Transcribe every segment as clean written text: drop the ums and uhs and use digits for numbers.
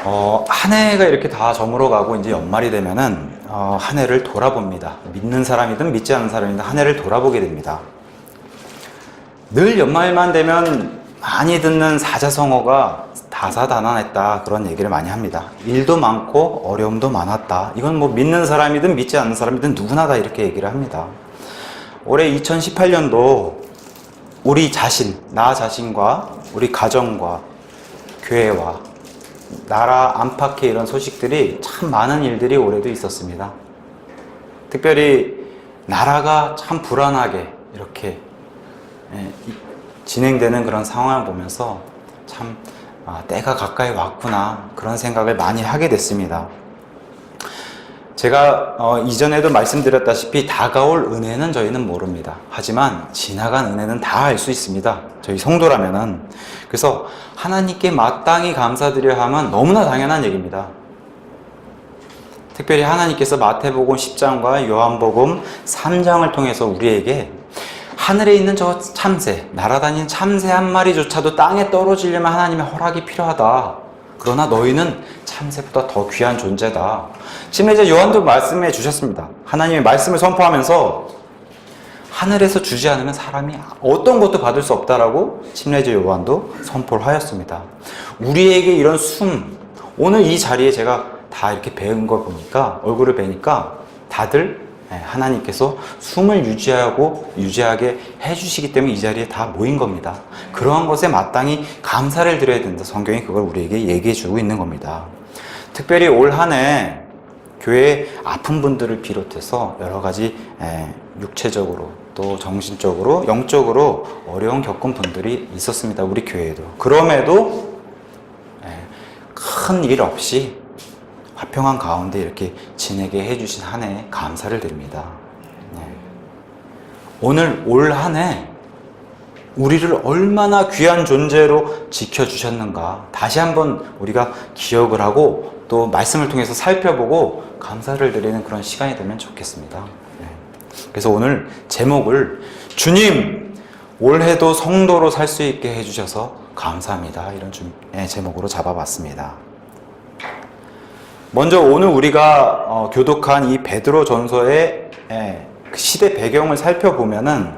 한 해가 이렇게 다 저물어가고 이제 연말이 되면은 한 해를 돌아봅니다. 믿는 사람이든 믿지 않는 사람이든 한 해를 돌아보게 됩니다. 늘 연말만 되면 많이 듣는 사자성어가 다사다난했다, 그런 얘기를 많이 합니다. 일도 많고 어려움도 많았다. 이건 뭐 믿는 사람이든 믿지 않는 사람이든 누구나 다 이렇게 얘기를 합니다. 올해 2018년도 우리 자신, 나 자신과 우리 가정과 교회와 나라 안팎의 이런 소식들이 참 많은 일들이 올해도 있었습니다. 특별히 나라가 참 불안하게 이렇게 진행되는 그런 상황을 보면서 참 때가 가까이 왔구나, 그런 생각을 많이 하게 됐습니다. 제가 이전에도 말씀드렸다시피 다가올 은혜는 저희는 모릅니다. 하지만 지나간 은혜는 다 알 수 있습니다. 저희 성도라면은. 그래서 하나님께 마땅히 감사드려야 하면 너무나 당연한 얘기입니다. 특별히 하나님께서 마태복음 10장과 요한복음 3장을 통해서 우리에게 하늘에 있는 저 참새, 날아다니는 참새 한 마리조차도 땅에 떨어지려면 하나님의 허락이 필요하다. 그러나 너희는 참새보다 더 귀한 존재다. 침례자 요한도 말씀해 주셨습니다. 하나님의 말씀을 선포하면서 하늘에서 주지 않으면 사람이 어떤 것도 받을 수 없다라고 침례자 요한도 선포를 하였습니다. 우리에게 이런 오늘 이 자리에 제가 다 이렇게 배운 걸 보니까, 얼굴을 뵈니까 다들 하나님께서 숨을 유지하게 해주시기 때문에 이 자리에 다 모인 겁니다. 그러한 것에 마땅히 감사를 드려야 된다. 성경이 그걸 우리에게 얘기해 주고 있는 겁니다. 특별히 올 한 해 교회에 아픈 분들을 비롯해서 여러 가지 육체적으로 또 정신적으로 영적으로 어려움 겪은 분들이 있었습니다. 우리 교회에도. 그럼에도 큰 일 없이 화평한 가운데 이렇게 지내게 해주신 한 해 감사를 드립니다. 오늘 올 한 해 우리를 얼마나 귀한 존재로 지켜주셨는가 다시 한번 우리가 기억을 하고 또 말씀을 통해서 살펴보고 감사를 드리는 그런 시간이 되면 좋겠습니다. 그래서 오늘 제목을 주님 올해도 성도로 살 수 있게 해주셔서 감사합니다, 이런 제목으로 잡아봤습니다. 먼저 오늘 우리가 교독한 이 베드로 전서의 시대 배경을 살펴보면은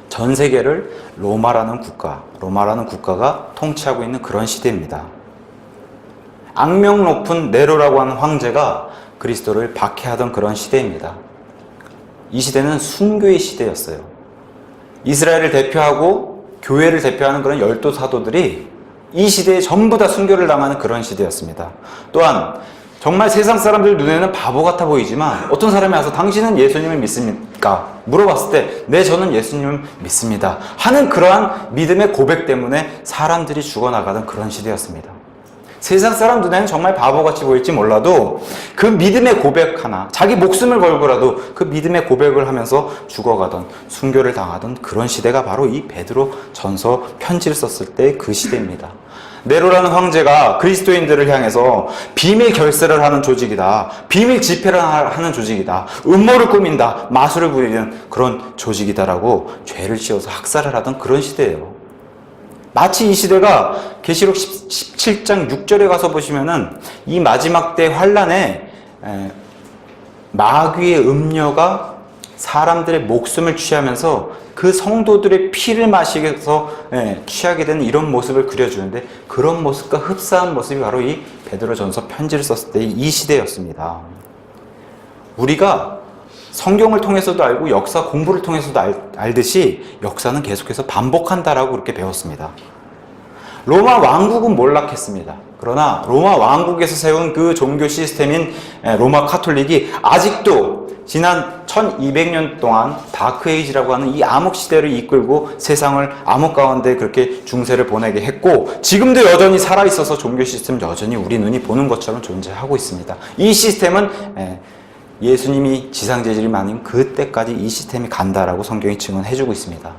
전 세계를 로마라는 국가가 통치하고 있는 그런 시대입니다. 악명 높은 네로라고 하는 황제가 그리스도를 박해하던 그런 시대입니다. 이 시대는 순교의 시대였어요. 이스라엘을 대표하고 교회를 대표하는 그런 열두 사도들이 이 시대에 전부 다 순교를 당하는 그런 시대였습니다. 또한 정말 세상 사람들 눈에는 바보 같아 보이지만 어떤 사람이 와서 당신은 예수님을 믿습니까? 물어봤을 때 네, 저는 예수님을 믿습니다 하는 그러한 믿음의 고백 때문에 사람들이 죽어나가던 그런 시대였습니다. 세상 사람 눈에는 정말 바보같이 보일지 몰라도 그 믿음의 고백 하나, 자기 목숨을 걸고라도 그 믿음의 고백을 하면서 죽어가던, 순교를 당하던 그런 시대가 바로 이 베드로 전서 편지를 썼을 때 그 시대입니다. 네로라는 황제가 그리스도인들을 향해서 비밀 결세를 하는 조직이다, 비밀 집회를 하는 조직이다, 음모를 꾸민다, 마술을 부리는 그런 조직이다라고 죄를 지어서 학살을 하던 그런 시대예요. 마치 이 시대가 계시록 17장 6절에 가서 보시면은 이 마지막 때 환란에 마귀의 음녀가 사람들의 목숨을 취하면서 그 성도들의 피를 마시면서 취하게 되는 이런 모습을 그려주는데, 그런 모습과 흡사한 모습이 바로 이 베드로 전서 편지를 썼을 때 이 시대였습니다. 우리가 성경을 통해서도 알고 역사 공부를 통해서도 알듯이 역사는 계속해서 반복한다라고 그렇게 배웠습니다. 로마 왕국은 몰락했습니다. 그러나 로마 왕국에서 세운 그 종교 시스템인 로마 카톨릭이 아직도 지난 1200년 동안 다크에이지라고 하는 이 암흑 시대를 이끌고 세상을 암흑 가운데 그렇게 중세를 보내게 했고, 지금도 여전히 살아있어서 종교 시스템은 여전히 우리 눈이 보는 것처럼 존재하고 있습니다. 이 시스템은 예수님이 지상재질이 아닌 그때까지 이 시스템이 간다라고 성경이 증언해주고 있습니다.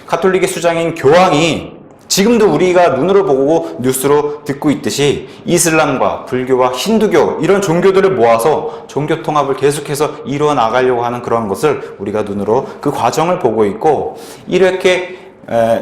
카톨릭의 수장인 교황이 지금도 우리가 눈으로 보고 뉴스로 듣고 있듯이 이슬람과 불교와 힌두교 이런 종교들을 모아서 종교 통합을 계속해서 이루어 나가려고 하는 그런 것을 우리가 눈으로 그 과정을 보고 있고, 이렇게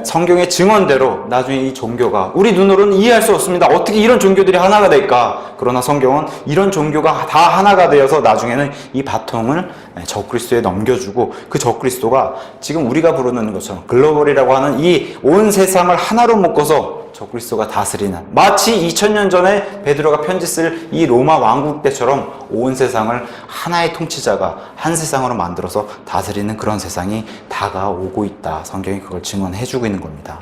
성경의 증언대로 나중에 이 종교가 우리 눈으로는 이해할 수 없습니다. 어떻게 이런 종교들이 하나가 될까? 그러나 성경은 이런 종교가 다 하나가 되어서 나중에는 이 바통을 적그리스도에 넘겨주고 그 적그리스도가 지금 우리가 부르는 것처럼 글로벌이라고 하는 이 온 세상을 하나로 묶어서 적그리스도가 다스리는, 마치 2000년 전에 베드로가 편지 쓸 이 로마 왕국 때처럼 온 세상을 하나의 통치자가 한 세상으로 만들어서 다스리는 그런 세상이 다가오고 있다. 성경이 그걸 증언해주고 있는 겁니다.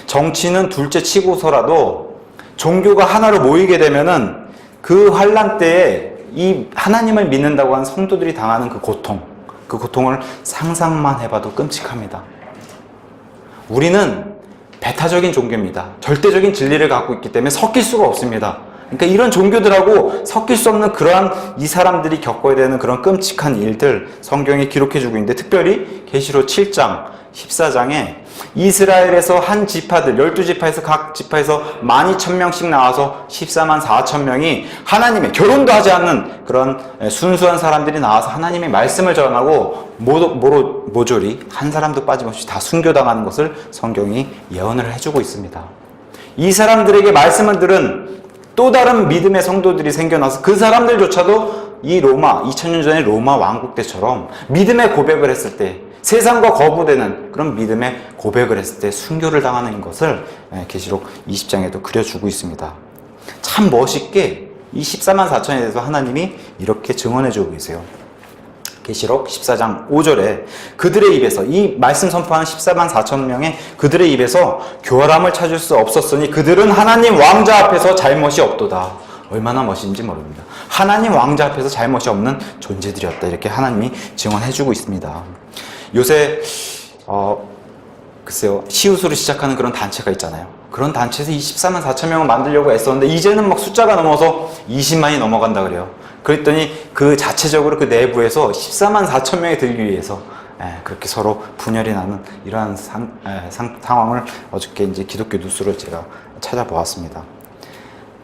정치는 둘째 치고서라도 종교가 하나로 모이게 되면은 그 환란 때에 이 하나님을 믿는다고 하는 성도들이 당하는 그 고통을 상상만 해봐도 끔찍합니다. 우리는 배타적인 종교입니다. 절대적인 진리를 갖고 있기 때문에 섞일 수가 없습니다. 그러니까 이런 종교들하고 섞일 수 없는 그러한 이 사람들이 겪어야 되는 그런 끔찍한 일들 성경에 기록해주고 있는데, 특별히 계시록 7장 14장에 이스라엘에서 한 지파들 12지파에서 각 지파에서 12,000명씩 나와서 14만 4천 명이 하나님의, 결혼도 하지 않는 그런 순수한 사람들이 나와서 하나님의 말씀을 전하고 모조리 한 사람도 빠짐없이 다 순교당하는 것을 성경이 예언을 해주고 있습니다. 이 사람들에게 말씀을 들은 또 다른 믿음의 성도들이 생겨나서 그 사람들조차도 이 로마, 2000년 전의 로마 왕국 때처럼 믿음의 고백을 했을 때, 세상과 거부되는 그런 믿음의 고백을 했을 때 순교를 당하는 것을 계시록 20장에도 그려주고 있습니다. 참 멋있게 이 14만 4천에 대해서 하나님이 이렇게 증언해주고 계세요. 계시록 14장 5절에 그들의 입에서, 이 말씀 선포하는 14만 4천 명의 그들의 입에서 교활함을 찾을 수 없었으니 그들은 하나님 왕자 앞에서 잘못이 없도다. 얼마나 멋있는지 모릅니다. 하나님 왕자 앞에서 잘못이 없는 존재들이었다. 이렇게 하나님이 증언해주고 있습니다. 요새 글쎄요, 시우스로 시작하는 그런 단체가 있잖아요. 그런 단체에서 24만 4천 명을 만들려고 애썼는데 이제는 막 숫자가 넘어서 20만이 넘어간다 그래요. 그랬더니 그 자체적으로 그 내부에서 14만 4천 명이 들기 위해서 그렇게 서로 분열이 나는 이러한 상황을 어저께 이제 기독교 뉴스를 제가 찾아보았습니다.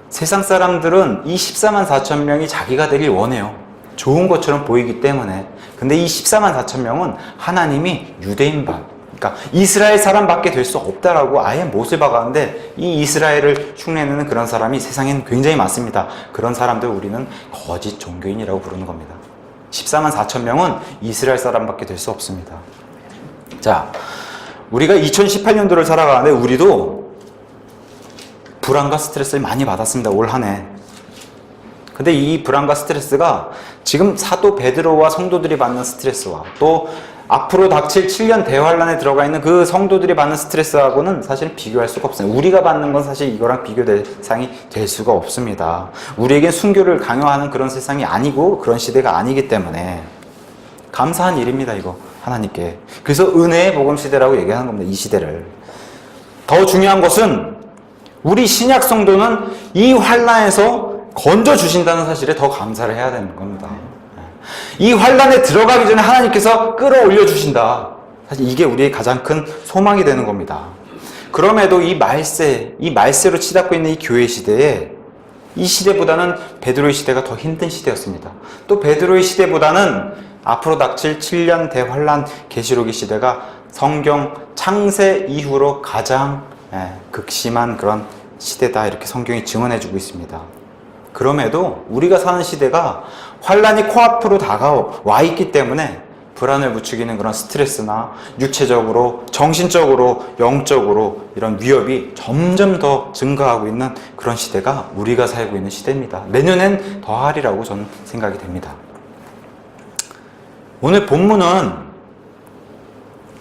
세상 사람들은 이 14만 4천 명이 자기가 되길 원해요. 좋은 것처럼 보이기 때문에. 근데 이 14만 4천 명은 하나님이 유대인밖, 그러니까 이스라엘 사람밖에 될 수 없다라고 아예 못을 박았는데, 이 이스라엘을 흉내내는 그런 사람이 세상에는 굉장히 많습니다. 그런 사람들 우리는 거짓 종교인이라고 부르는 겁니다. 14만 4천 명은 이스라엘 사람밖에 될 수 없습니다. 자, 우리가 2018년도를 살아가는데 우리도 불안과 스트레스를 많이 받았습니다. 올 한 해. 근데 이 불안과 스트레스가 지금 사도 베드로와 성도들이 받는 스트레스와 또 앞으로 닥칠 7년 대환란에 들어가 있는 그 성도들이 받는 스트레스하고는 사실 비교할 수가 없습니다. 우리가 받는 건 사실 이거랑 비교 대상이 될 수가 없습니다. 우리에겐 순교를 강요하는 그런 세상이 아니고 그런 시대가 아니기 때문에 감사한 일입니다. 이거 하나님께. 그래서 은혜의 복음 시대라고 얘기하는 겁니다. 이 시대를. 더 중요한 것은 우리 신약 성도는 이 환란에서 건져주신다는 사실에 더 감사를 해야 되는 겁니다. 이 환란에 들어가기 전에 하나님께서 끌어올려 주신다. 사실 이게 우리의 가장 큰 소망이 되는 겁니다. 그럼에도 이 말세로 치닫고 있는 이 교회 시대에, 이 시대보다는 베드로의 시대가 더 힘든 시대였습니다. 또 베드로의 시대보다는 앞으로 닥칠 7년 대환란 계시록의 시대가 성경 창세 이후로 가장 극심한 그런 시대다. 이렇게 성경이 증언해주고 있습니다. 그럼에도 우리가 사는 시대가 환란이 코앞으로 다가와 있기 때문에 불안을 부추기는 그런 스트레스나 육체적으로, 정신적으로, 영적으로 이런 위협이 점점 더 증가하고 있는 그런 시대가 우리가 살고 있는 시대입니다. 내년엔 더하리라고 저는 생각이 됩니다. 오늘 본문은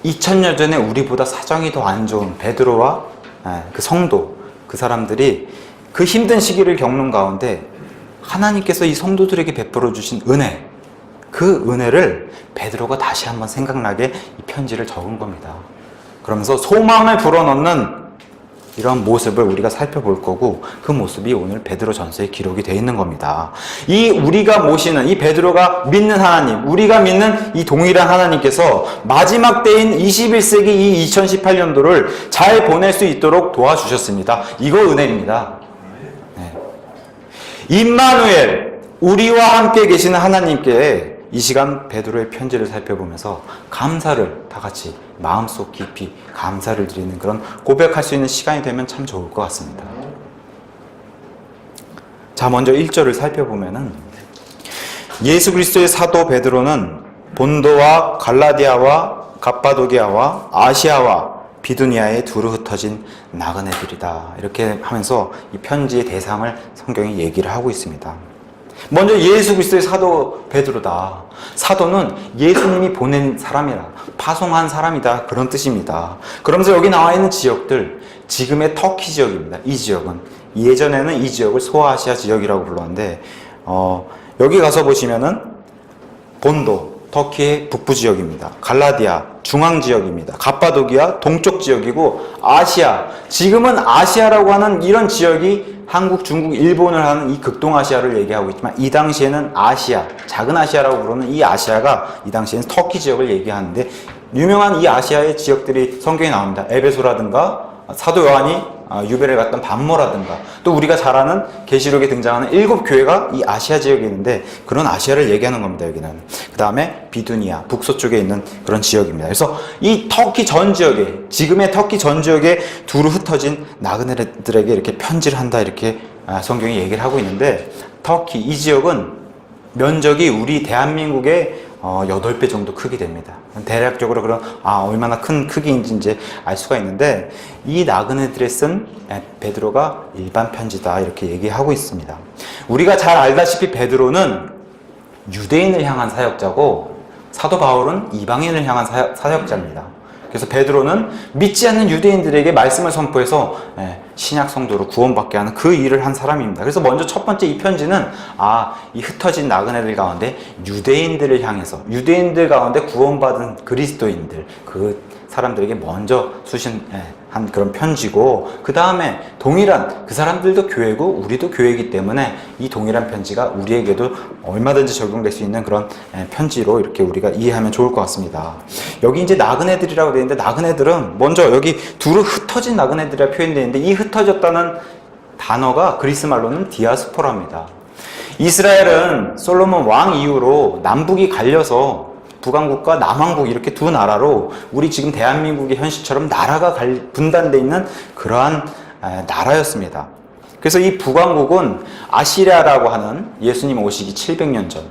2000년 전에 우리보다 사정이 더 안 좋은 베드로와 그 성도, 그 사람들이 그 힘든 시기를 겪는 가운데 하나님께서 이 성도들에게 베풀어 주신 은혜, 그 은혜를 베드로가 다시 한번 생각나게 이 편지를 적은 겁니다. 그러면서 소망을 불어넣는 이런 모습을 우리가 살펴볼 거고, 그 모습이 오늘 베드로 전서에 기록이 되어 있는 겁니다. 이 우리가 모시는, 이 베드로가 믿는 하나님, 우리가 믿는 이 동일한 하나님께서 마지막 때인 21세기 이 2018년도를 잘 보낼 수 있도록 도와주셨습니다. 이거 은혜입니다. 임마누엘, 우리와 함께 계시는 하나님께 이 시간 베드로의 편지를 살펴보면서 감사를 다 같이 마음속 깊이 감사를 드리는 그런 고백할 수 있는 시간이 되면 참 좋을 것 같습니다. 자, 먼저 1절을 살펴보면은 예수 그리스도의 사도 베드로는 본도와 갈라디아와 갑바도기아와 아시아와 비두니아에 두루 흩어진 나그네들이다. 이렇게 하면서 이 편지의 대상을 성경이 얘기를 하고 있습니다. 먼저 예수 그리스도의 사도 베드로다. 사도는 예수님이 보낸 사람이라, 파송한 사람이다, 그런 뜻입니다. 그러면서 여기 나와 있는 지역들, 지금의 터키 지역입니다. 이 지역은 예전에는 이 지역을 소아시아 지역이라고 불렀는데 여기 가서 보시면은 본도, 터키의 북부 지역입니다. 갈라디아, 중앙 지역입니다. 갑바도기아, 동쪽 지역이고 아시아, 지금은 아시아라고 하는 이런 지역이 한국, 중국, 일본을 하는 이 극동아시아를 얘기하고 있지만 이 당시에는 아시아, 작은 아시아라고 부르는 이 아시아가 이 당시에는 터키 지역을 얘기하는데 유명한 이 아시아의 지역들이 성경에 나옵니다. 에베소라든가 사도 요한이 유배를 갔던 반모라든가 또 우리가 잘 아는 계시록에 등장하는 7교회가 이 아시아 지역에 있는데 그런 아시아를 얘기하는 겁니다. 여기는. 그 다음에 비두니아 북서쪽에 있는 그런 지역입니다. 그래서 이 터키 전 지역에, 지금의 터키 전 지역에 두루 흩어진 나그네들에게 이렇게 편지를 한다, 이렇게 성경이 얘기를 하고 있는데, 터키 이 지역은 면적이 우리 대한민국의 8배 정도 크게 됩니다. 대략적으로 그런 얼마나 큰 크기인지 이제 알 수가 있는데, 이 나그네들에 쓴 베드로가 일반 편지다, 이렇게 얘기하고 있습니다. 우리가 잘 알다시피 베드로는 유대인을 향한 사역자고 사도 바울은 이방인을 향한 사역자입니다. 그래서 베드로는 믿지 않는 유대인들에게 말씀을 선포해서 신약 성도로 구원받게 하는 그 일을 한 사람입니다. 그래서 먼저 첫 번째 이 편지는 이 흩어진 나그네들 가운데 유대인들을 향해서, 유대인들 가운데 구원받은 그리스도인들, 그 사람들에게 먼저 수신한 그런 편지고, 그 다음에 동일한, 그 사람들도 교회고 우리도 교회이기 때문에 이 동일한 편지가 우리에게도 얼마든지 적용될 수 있는 그런 편지로 이렇게 우리가 이해하면 좋을 것 같습니다. 여기 이제 나그네들이라고 되어 있는데, 나그네들은 먼저 여기 두루 흩어진 나그네들이라 표현되어 있는데, 이 흩어졌다는 단어가 그리스 말로는 디아스포라입니다. 이스라엘은 솔로몬 왕 이후로 남북이 갈려서 북왕국과 남왕국 이렇게 두 나라로, 우리 지금 대한민국의 현실처럼 나라가 분단되어 있는 그러한 나라였습니다. 그래서 이 북왕국은 아시리아라고 하는 예수님 오시기 700년 전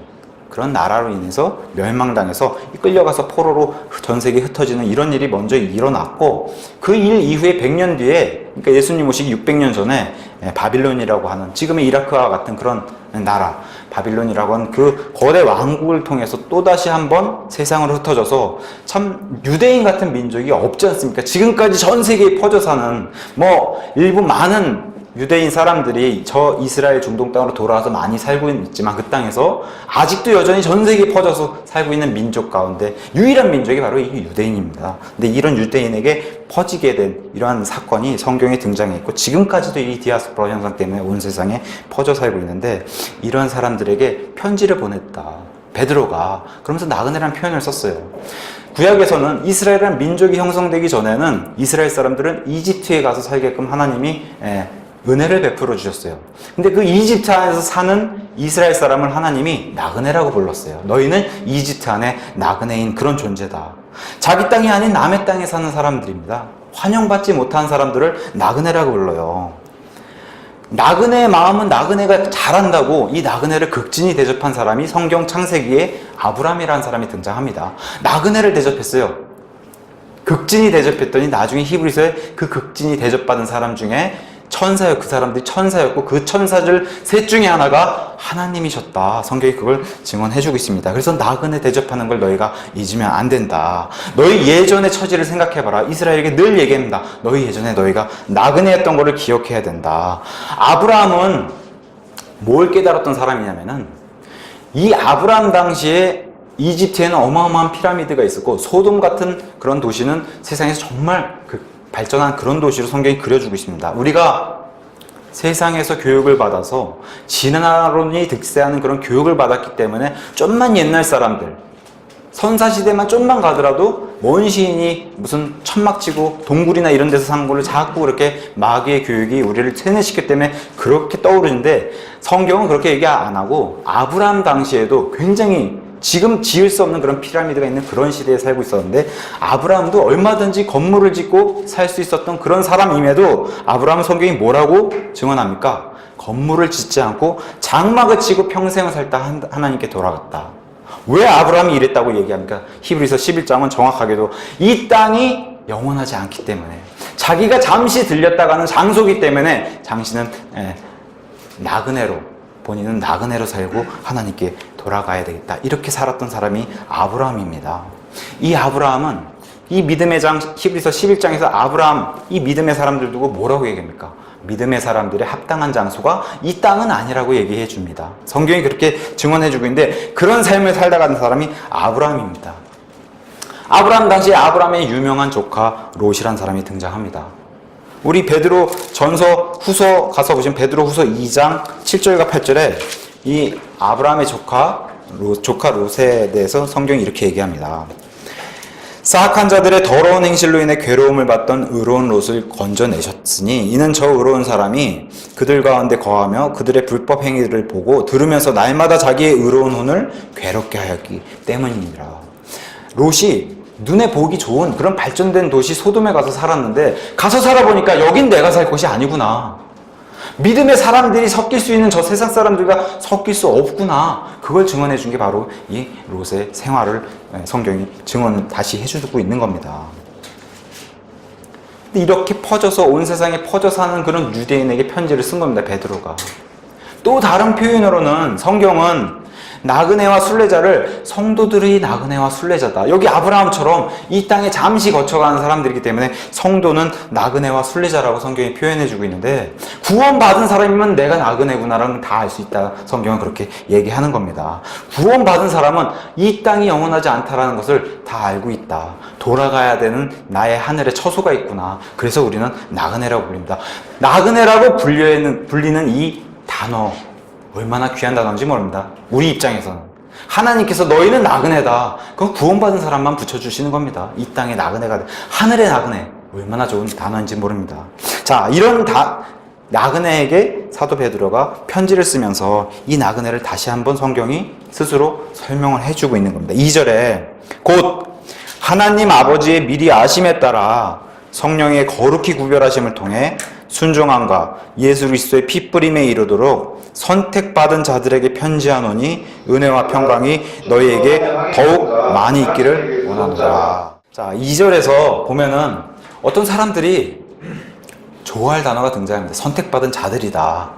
그런 나라로 인해서 멸망당해서 끌려가서 포로로 전 세계에 흩어지는 이런 일이 먼저 일어났고, 그 일 이후에 100년 뒤에, 그러니까 예수님 오시기 600년 전에 바빌론이라고 하는 지금의 이라크와 같은 그런 나라, 바빌론이라고 하는 그 거대 왕국을 통해서 또다시 한번 세상으로 흩어져서, 참 유대인 같은 민족이 없지 않습니까? 지금까지 전 세계에 퍼져 사는, 일부 많은 유대인 사람들이 저 이스라엘 중동 땅으로 돌아와서 많이 살고 있지만, 그 땅에서 아직도 여전히 전 세계에 퍼져서 살고 있는 민족 가운데 유일한 민족이 바로 이 유대인입니다. 근데 이런 유대인에게 퍼지게 된 이러한 사건이 성경에 등장했고, 지금까지도 이 디아스포라 현상 때문에 온 세상에 퍼져 살고 있는데, 이런 사람들에게 편지를 보냈다, 베드로가. 그러면서 나그네라는 표현을 썼어요. 구약에서는 이스라엘이라는 민족이 형성되기 전에는 이스라엘 사람들은 이집트에 가서 살게끔 하나님이 은혜를 베풀어 주셨어요. 근데 그 이집트 안에서 사는 이스라엘 사람을 하나님이 나그네라고 불렀어요. 너희는 이집트 안에 나그네인 그런 존재다. 자기 땅이 아닌 남의 땅에 사는 사람들입니다. 환영받지 못한 사람들을 나그네라고 불러요. 나그네의 마음은 나그네가 잘한다고 이 나그네를 극진히 대접한 사람이 성경 창세기에 아브라함이라는 사람이 등장합니다. 나그네를 대접했어요. 극진히 대접했더니 나중에 히브리서에 그 극진히 대접받은 사람 중에 그 사람들이 천사였고, 그 천사들 셋 중에 하나가 하나님이셨다. 성경이 그걸 증언해주고 있습니다. 그래서 나그네 대접하는 걸 너희가 잊으면 안 된다. 너희 예전의 처지를 생각해봐라. 이스라엘에게 늘 얘기합니다. 너희 예전에 너희가 나그네였던 것을 기억해야 된다. 아브라함은 뭘 깨달았던 사람이냐면은, 이 아브라함 당시에 이집트에는 어마어마한 피라미드가 있었고, 소돔 같은 그런 도시는 세상에서 정말 발전한 그런 도시로 성경이 그려주고 있습니다. 우리가 세상에서 교육을 받아서 진화론이 득세하는 그런 교육을 받았기 때문에 좀만 옛날 사람들, 선사시대만 좀만 가더라도 뭔 시인이 무슨 천막치고 동굴이나 이런 데서 산 거를 자꾸 그렇게 마귀의 교육이 우리를 세뇌시켰기 때문에 그렇게 떠오르는데, 성경은 그렇게 얘기 안 하고 아브라함 당시에도 굉장히 지금 지을 수 없는 그런 피라미드가 있는 그런 시대에 살고 있었는데, 아브라함도 얼마든지 건물을 짓고 살 수 있었던 그런 사람임에도 아브라함은 성경이 뭐라고 증언합니까? 건물을 짓지 않고 장막을 치고 평생을 살다 하나님께 돌아갔다. 왜 아브라함이 이랬다고 얘기합니까? 히브리서 11장은 정확하게도 이 땅이 영원하지 않기 때문에, 자기가 잠시 들렸다가는 장소기 때문에 당신은 나그네로, 본인은 나그네로 살고 하나님께 돌아가야 되겠다, 이렇게 살았던 사람이 아브라함입니다. 이 아브라함은 이 믿음의 장, 히브리서 11장에서 아브라함, 이 믿음의 사람들 두고 뭐라고 얘기합니까? 믿음의 사람들의 합당한 장소가 이 땅은 아니라고 얘기해 줍니다. 성경이 그렇게 증언해 주고 있는데, 그런 삶을 살다가는 사람이 아브라함입니다. 아브라함 당시에 아브라함의 유명한 조카 롯이라는 사람이 등장합니다. 우리 베드로 전서 후서 가서 보시면 베드로 후서 2장 7절과 8절에 이 아브라함의 조카 롯에 대해서 성경이 이렇게 얘기합니다. 사악한 자들의 더러운 행실로 인해 괴로움을 받던 의로운 롯을 건져내셨으니, 이는 저 의로운 사람이 그들 가운데 거하며 그들의 불법 행위들을 보고 들으면서 날마다 자기의 의로운 혼을 괴롭게 하였기 때문이니라. 롯이 눈에 보기 좋은 그런 발전된 도시 소돔에 가서 살았는데, 가서 살아보니까 여긴 내가 살 곳이 아니구나. 믿음의 사람들이 섞일 수 있는 저 세상 사람들과 섞일 수 없구나. 그걸 증언해 준 게 바로 이 롯의 생활을 성경이 증언 다시 해주고 있는 겁니다. 근데 이렇게 퍼져서 온 세상에 퍼져 사는 그런 유대인에게 편지를 쓴 겁니다, 베드로가. 또 다른 표현으로는 성경은 나그네와 순례자를 성도들의 나그네와 순례자다. 여기 아브라함처럼 이 땅에 잠시 거쳐가는 사람들이기 때문에 성도는 나그네와 순례자라고 성경이 표현해주고 있는데, 구원받은 사람이면 내가 나그네구나라는 다 알 수 있다. 성경은 그렇게 얘기하는 겁니다. 구원받은 사람은 이 땅이 영원하지 않다라는 것을 다 알고 있다. 돌아가야 되는 나의 하늘의 처소가 있구나. 그래서 우리는 나그네라고 불립니다. 나그네라고 불리는 이 단어, 얼마나 귀한 단어인지 모릅니다. 우리 입장에서는 하나님께서 너희는 나그네다, 그건 구원받은 사람만 붙여주시는 겁니다. 이 땅의 나그네가 돼. 하늘의 나그네, 얼마나 좋은 단어인지 모릅니다. 자, 이런 나그네에게 사도 베드로가 편지를 쓰면서 이 나그네를 다시 한번 성경이 스스로 설명을 해주고 있는 겁니다. 2절에 곧 하나님 아버지의 미리 아심에 따라 성령의 거룩히 구별하심을 통해 순종함과 예수 그리스도의 피 뿌림에 이르도록 선택받은 자들에게 편지하노니 은혜와 평강이 너희에게 더욱 많이 있기를 원하노라. 자, 2절에서 보면은 어떤 사람들이 좋아할 단어가 등장합니다. 선택받은 자들이다.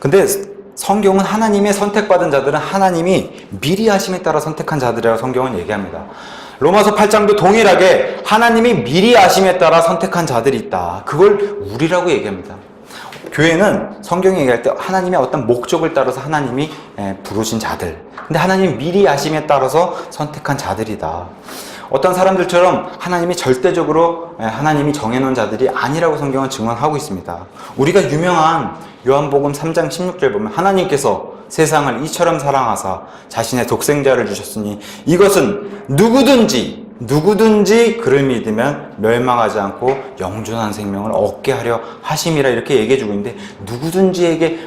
근데 성경은 하나님의 선택받은 자들은 하나님이 미리 하심에 따라 선택한 자들이라고 성경은 얘기합니다. 로마서 8장도 동일하게 하나님이 미리 아심에 따라 선택한 자들이 있다. 그걸 우리라고 얘기합니다. 교회는 성경이 얘기할 때 하나님의 어떤 목적을 따라서 하나님이 부르신 자들, 근데 하나님이 미리 아심에 따라서 선택한 자들이다. 어떤 사람들처럼 하나님이 절대적으로 하나님이 정해놓은 자들이 아니라고 성경은 증언하고 있습니다. 우리가 유명한 요한복음 3장 16절 보면 하나님께서 세상을 이처럼 사랑하사 자신의 독생자를 주셨으니 이것은 누구든지 그를 믿으면 멸망하지 않고 영존한 생명을 얻게 하려 하심이라, 이렇게 얘기해주고 있는데, 누구든지에게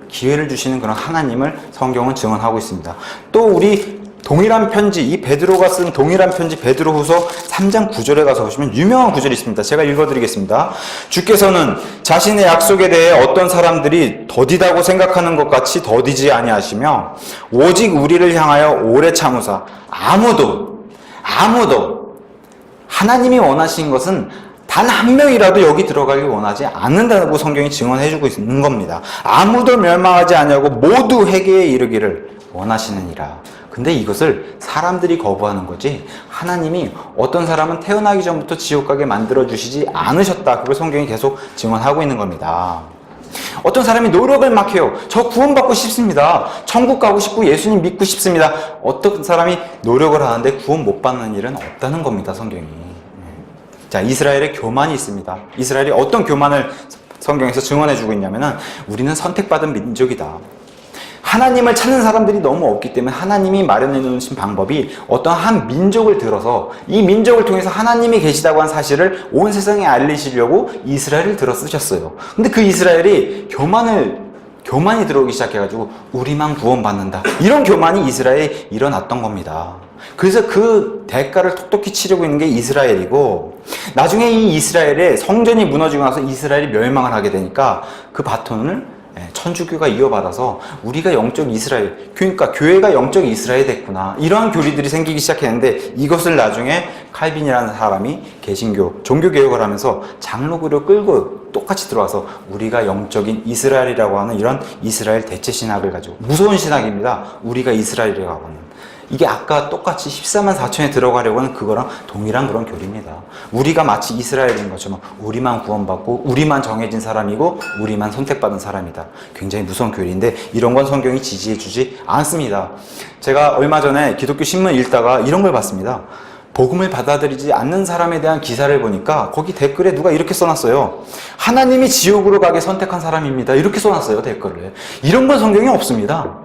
기회를 주시는 그런 하나님을 성경은 증언하고 있습니다. 또 우리 동일한 편지, 이 베드로가 쓴 동일한 편지 베드로후서 3장 9절에 가서 보시면 유명한 구절이 있습니다. 제가 읽어드리겠습니다. 주께서는 자신의 약속에 대해 어떤 사람들이 더디다고 생각하는 것 같이 더디지 아니하시며 오직 우리를 향하여 오래 참으사 아무도 하나님이 원하신 것은 단 한 명이라도 여기 들어가길 원하지 않는다고 성경이 증언해주고 있는 겁니다. 아무도 멸망하지 아니하고 모두 회개에 이르기를 원하시느니라. 근데 이것을 사람들이 거부하는 거지, 하나님이 어떤 사람은 태어나기 전부터 지옥 가게 만들어주시지 않으셨다. 그걸 성경이 계속 증언하고 있는 겁니다. 어떤 사람이 노력을 막 해요. 저 구원받고 싶습니다. 천국 가고 싶고 예수님 믿고 싶습니다. 어떤 사람이 노력을 하는데 구원 못 받는 일은 없다는 겁니다, 성경이. 자, 이스라엘의 교만이 있습니다. 이스라엘이 어떤 교만을 성경에서 증언해주고 있냐면은, 우리는 선택받은 민족이다. 하나님을 찾는 사람들이 너무 없기 때문에 하나님이 마련해 놓으신 방법이 어떤 한 민족을 들어서 이 민족을 통해서 하나님이 계시다고 한 사실을 온 세상에 알리시려고 이스라엘을 들어 쓰셨어요. 근데 그 이스라엘이 교만을 교만이 들어오기 시작해가지고 우리만 구원받는다. 이런 교만이 이스라엘에 일어났던 겁니다. 그래서 그 대가를 톡톡히 치르고 있는 게 이스라엘이고, 나중에 이 이스라엘의 성전이 무너지고 나서 이스라엘이 멸망을 하게 되니까 그 바톤을 천주교가 이어받아서 우리가 영적 이스라엘, 그러니까 교회가 영적 이스라엘이 됐구나, 이러한 교리들이 생기기 시작했는데, 이것을 나중에 칼빈이라는 사람이 개신교, 종교개혁을 하면서 장로교를 끌고 똑같이 들어와서 우리가 영적인 이스라엘이라고 하는 이런 이스라엘 대체 신학을 가지고, 무서운 신학입니다. 우리가 이스라엘이라고 하는. 이게 아까 똑같이 14만 4천에 들어가려고 하는 그거랑 동일한 그런 교리입니다. 우리가 마치 이스라엘인 것처럼 우리만 구원받고 우리만 정해진 사람이고 우리만 선택받은 사람이다. 굉장히 무서운 교리인데 이런 건 성경이 지지해주지 않습니다. 제가 얼마 전에 기독교 신문 읽다가 이런 걸 봤습니다. 복음을 받아들이지 않는 사람에 대한 기사를 보니까 거기 댓글에 누가 이렇게 써놨어요. 하나님이 지옥으로 가게 선택한 사람입니다. 이렇게 써놨어요, 댓글을. 이런 건 성경에 없습니다.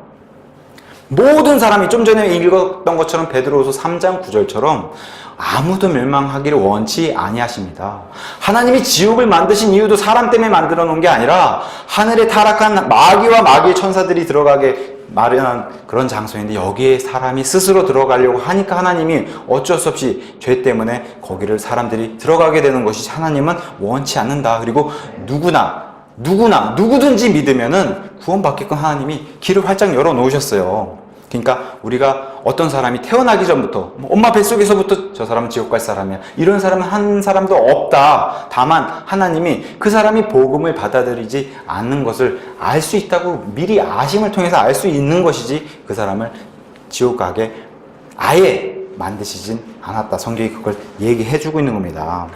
모든 사람이 좀 전에 읽었던 것처럼 베드로후서 3장 9절처럼 아무도 멸망하기를 원치 아니하십니다. 하나님이 지옥을 만드신 이유도 사람 때문에 만들어 놓은 게 아니라 하늘에 타락한 마귀와 마귀의 천사들이 들어가게 마련한 그런 장소인데, 여기에 사람이 스스로 들어가려고 하니까 하나님이 어쩔 수 없이 죄 때문에 거기를 사람들이 들어가게 되는 것이 하나님은 원치 않는다. 그리고 누구든지 믿으면은 구원받게끔 하나님이 길을 활짝 열어 놓으셨어요. 그러니까 우리가 어떤 사람이 태어나기 전부터 엄마 뱃속에서부터 저 사람은 지옥 갈 사람이야, 이런 사람은 한 사람도 없다. 다만 하나님이 그 사람이 복음을 받아들이지 않는 것을 알 수 있다고 미리 아심을 통해서 알 수 있는 것이지 그 사람을 지옥 가게 아예 만드시진 않았다. 성경이 그걸 얘기해주고 있는 겁니다.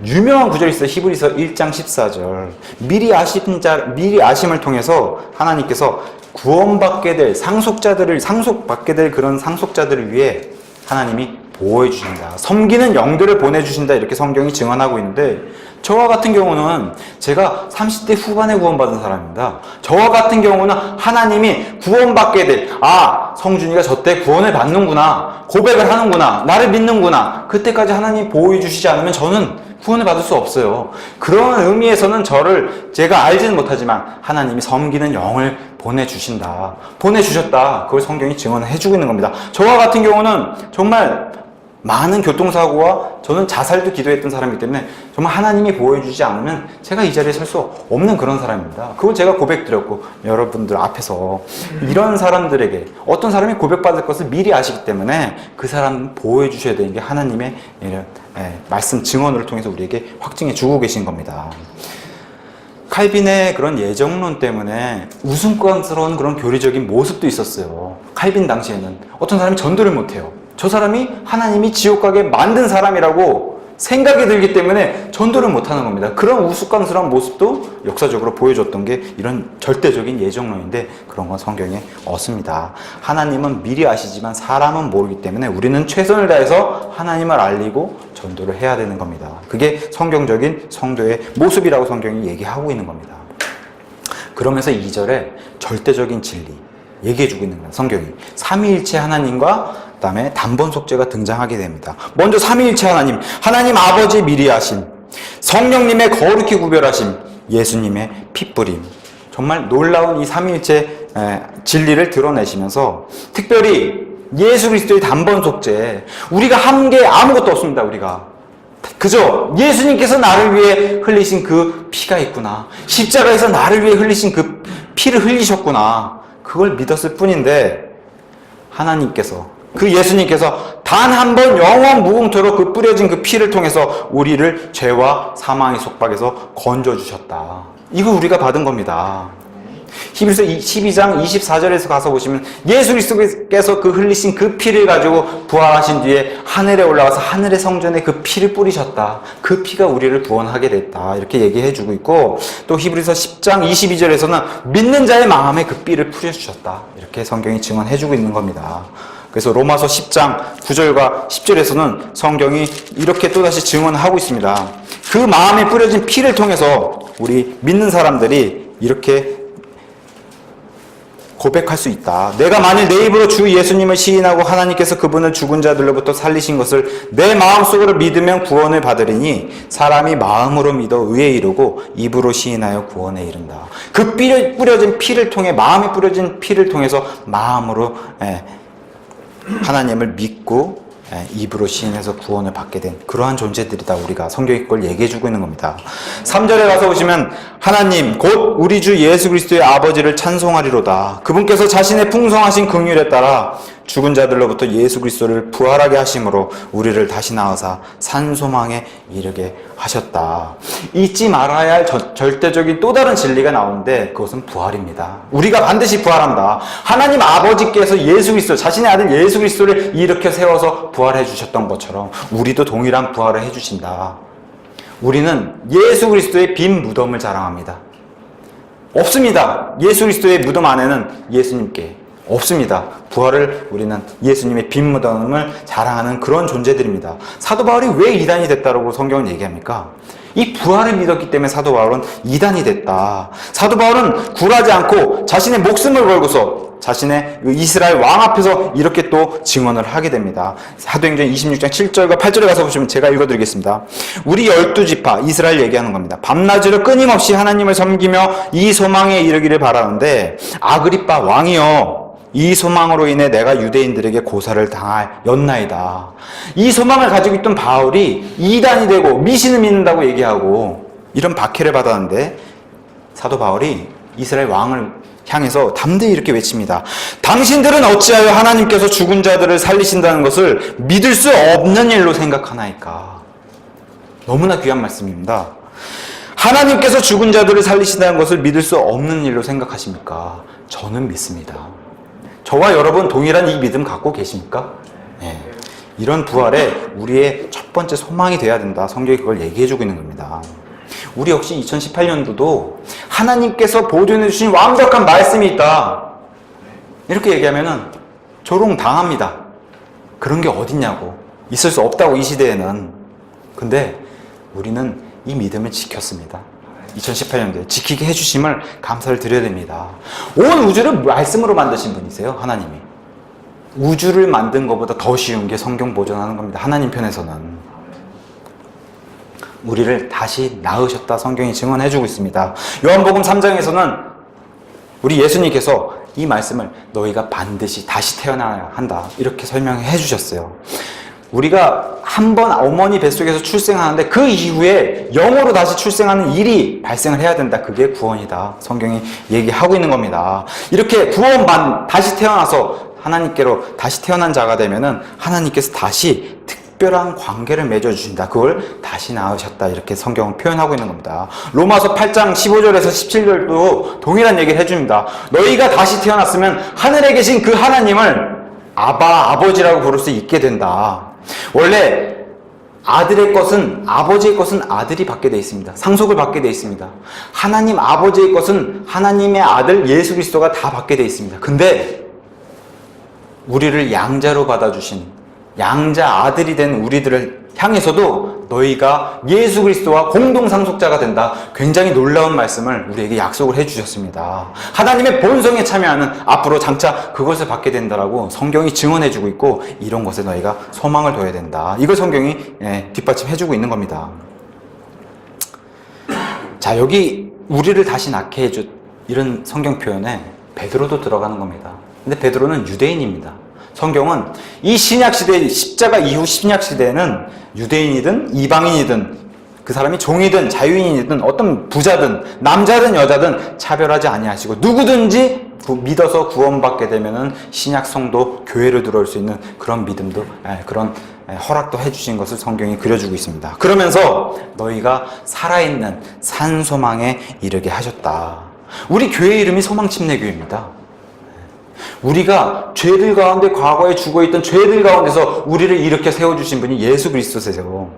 유명한 구절이 있어요. 히브리서 1장 14절. 미리 아심을 통해서 하나님께서 구원받게 될 상속받게 될 그런 상속자들을 위해 하나님이 보호해 주신다. 섬기는 영들을 보내주신다. 이렇게 성경이 증언하고 있는데, 저와 같은 경우는 제가 30대 후반에 구원받은 사람입니다. 저와 같은 경우는 하나님이 구원받게 될, 성준이가 저때 구원을 받는구나, 고백을 하는구나, 나를 믿는구나, 그때까지 하나님이 보호해 주시지 않으면 저는 구원을 받을 수 없어요. 그런 의미에서는 제가 알지는 못하지만 하나님이 섬기는 영을 보내주셨다. 그걸 성경이 증언해주고 있는 겁니다. 저와 같은 경우는 정말 많은 교통사고와 저는 자살도 기도했던 사람이기 때문에 정말 하나님이 보호해주지 않으면 제가 이 자리에 설 수 없는 그런 사람입니다. 그걸 제가 고백드렸고, 여러분들 앞에서 이런 사람들에게 어떤 사람이 고백받을 것을 미리 아시기 때문에 그 사람 보호해주셔야 되는 게 하나님의 이런 말씀 증언을 통해서 우리에게 확증해 주고 계신 겁니다. 칼빈의 그런 예정론 때문에 우스꽝스러운 그런 교리적인 모습도 있었어요. 칼빈 당시에는 어떤 사람이 전도를 못해요. 저 사람이 하나님이 지옥 가게 만든 사람이라고 생각이 들기 때문에 전도를 못하는 겁니다. 그런 우스꽝스러운 모습도 역사적으로 보여줬던 게 이런 절대적인 예정론인데, 그런 건 성경에 없습니다. 하나님은 미리 아시지만 사람은 모르기 때문에 우리는 최선을 다해서 하나님을 알리고 전도를 해야 되는 겁니다. 그게 성경적인 성도의 모습이라고 성경이 얘기하고 있는 겁니다. 그러면서 2절에 절대적인 진리 얘기해주고 있는 거예요. 성경이 삼위일체 하나님과 그 다음에 단번 속죄가 등장하게 됩니다. 먼저 삼위일체 하나님 아버지 미리 하심, 성령님의 거룩히 구별하심, 예수님의 핏부림. 정말 놀라운 이 삼위일체 진리를 드러내시면서, 특별히 예수 그리스도의 단번 속죄, 우리가 한 게 아무것도 없습니다. 우리가 그저 예수님께서 나를 위해 흘리신 그 피가 있구나, 십자가에서 나를 위해 흘리신 그 피를 흘리셨구나, 그걸 믿었을 뿐인데, 하나님께서, 그 예수님께서 단 한 번 영원 무궁토록 그 뿌려진 그 피를 통해서 우리를 죄와 사망의 속박에서 건져주셨다. 이거 우리가 받은 겁니다. 히브리서 12장 24절에서 가서 보시면 예수 그리스도께서 그 흘리신 그 피를 가지고 부활하신 뒤에 하늘에 올라가서 하늘의 성전에 그 피를 뿌리셨다. 그 피가 우리를 구원하게 됐다. 이렇게 얘기해 주고 있고, 또 히브리서 10장 22절에서는 믿는 자의 마음에 그 피를 뿌려주셨다. 이렇게 성경이 증언해 주고 있는 겁니다. 그래서 로마서 10장 9절과 10절에서는 성경이 이렇게 또다시 증언하고 있습니다. 그 마음에 뿌려진 피를 통해서 우리 믿는 사람들이 이렇게 고백할 수 있다. 내가 만일 내 입으로 주 예수님을 시인하고 하나님께서 그분을 죽은 자들로부터 살리신 것을 내 마음속으로 믿으면 구원을 받으리니 사람이 마음으로 믿어 의에 이르고 입으로 시인하여 구원에 이른다. 그 뿌려진 피를 통해, 마음에 뿌려진 피를 통해서 마음으로 하나님을 믿고 입으로 시인해서 구원을 받게 된 그러한 존재들이다. 우리가 성경이 그걸 얘기해주고 있는 겁니다. 3절에 가서 보시면 하나님 곧 우리 주 예수 그리스도의 아버지를 찬송하리로다. 그분께서 자신의 풍성하신 긍휼에 따라 죽은 자들로부터 예수 그리스도를 부활하게 하심으로 우리를 다시 낳으사 산소망에 이르게 하셨다. 잊지 말아야 할 절대적인 또 다른 진리가 나오는데 그것은 부활입니다. 우리가 반드시 부활한다. 하나님 아버지께서 예수 그리스도, 자신의 아들 예수 그리스도를 일으켜 세워서 부활해 주셨던 것처럼 우리도 동일한 부활을 해 주신다. 우리는 예수 그리스도의 빈 무덤을 자랑합니다. 없습니다. 예수 그리스도의 무덤 안에는 예수님께 없습니다. 부활을 우리는 예수님의 빈 무덤을 자랑하는 그런 존재들입니다. 사도 바울이 왜 이단이 됐다고 성경은 얘기합니까? 이 부활을 믿었기 때문에 사도 바울은 이단이 됐다. 사도 바울은 굴하지 않고 자신의 목숨을 걸고서 자신의 이스라엘 왕 앞에서 이렇게 또 증언을 하게 됩니다. 사도행전 26장 7절과 8절에 가서 보시면 제가 읽어드리겠습니다. 우리 12지파 이스라엘 얘기하는 겁니다. 밤낮으로 끊임없이 하나님을 섬기며 이 소망에 이르기를 바라는데 아그리빠 왕이여 이 소망으로 인해 내가 유대인들에게 고사를 당하였나이다. 이 소망을 가지고 있던 바울이 이단이 되고 미신을 믿는다고 얘기하고 이런 박해를 받았는데 사도 바울이 이스라엘 왕을 향해서 담대히 이렇게 외칩니다. 당신들은 어찌하여 하나님께서 죽은 자들을 살리신다는 것을 믿을 수 없는 일로 생각하나이까. 너무나 귀한 말씀입니다. 하나님께서 죽은 자들을 살리신다는 것을 믿을 수 없는 일로 생각하십니까? 저는 믿습니다. 저와 여러분 동일한 이 믿음 갖고 계십니까? 네. 이런 부활에 우리의 첫 번째 소망이 돼야 된다. 성경이 그걸 얘기해주고 있는 겁니다. 우리 역시 2018년도도 하나님께서 보존해 주신 완벽한 말씀이 있다. 이렇게 얘기하면은 조롱당합니다. 그런 게 어딨냐고. 있을 수 없다고 이 시대에는. 근데 우리는 이 믿음을 지켰습니다. 2018년도에 지키게 해주심을 감사를 드려야 됩니다. 온 우주를 말씀으로 만드신 분이세요. 하나님이. 우주를 만든 것보다 더 쉬운 게 성경 보존하는 겁니다. 하나님 편에서는. 우리를 다시 낳으셨다. 성경이 증언해주고 있습니다. 요한복음 3장에서는 우리 예수님께서 이 말씀을 너희가 반드시 다시 태어나야 한다. 이렇게 설명해 주셨어요. 우리가 한 번 어머니 뱃속에서 출생하는데 그 이후에 영으로 다시 출생하는 일이 발생을 해야 된다. 그게 구원이다. 성경이 얘기하고 있는 겁니다. 이렇게 다시 태어나서 하나님께로 다시 태어난 자가 되면은 하나님께서 다시 특별한 관계를 맺어주신다. 그걸 다시 낳으셨다. 이렇게 성경은 표현하고 있는 겁니다. 로마서 8장 15절에서 17절도 동일한 얘기를 해줍니다. 너희가 다시 태어났으면 하늘에 계신 그 하나님을 아버지라고 부를 수 있게 된다. 원래 아들의 것은, 아버지의 것은 아들이 받게 되어 있습니다. 상속을 받게 되어 있습니다. 하나님 아버지의 것은 하나님의 아들 예수 그리스도가 다 받게 되어 있습니다. 근데 우리를 양자로 받아주신 양자 아들이 된 우리들을 향해서도 너희가 예수 그리스도와 공동 상속자가 된다. 굉장히 놀라운 말씀을 우리에게 약속을 해주셨습니다. 하나님의 본성에 참여하는 앞으로 장차 그것을 받게 된다라고 성경이 증언해주고 있고 이런 것에 너희가 소망을 둬야 된다. 이걸 성경이 뒷받침해주고 있는 겁니다. 자, 여기 우리를 다시 낳게 해준 이런 성경 표현에 베드로도 들어가는 겁니다. 근데 베드로는 유대인입니다. 성경은 이 신약시대, 십자가 이후 신약시대에는 유대인이든 이방인이든 그 사람이 종이든 자유인이든 어떤 부자든 남자든 여자든 차별하지 아니하시고 누구든지 믿어서 구원받게 되면은 신약 성도 교회로 들어올 수 있는 그런 믿음도 그런 허락도 해주신 것을 성경이 그려주고 있습니다. 그러면서 너희가 살아있는 산소망에 이르게 하셨다. 우리 교회 이름이 소망침례교회입니다. 우리가 죄들 가운데 과거에 죽어있던 죄들 가운데서 우리를 일으켜 세워주신 분이 예수 그리스도세요.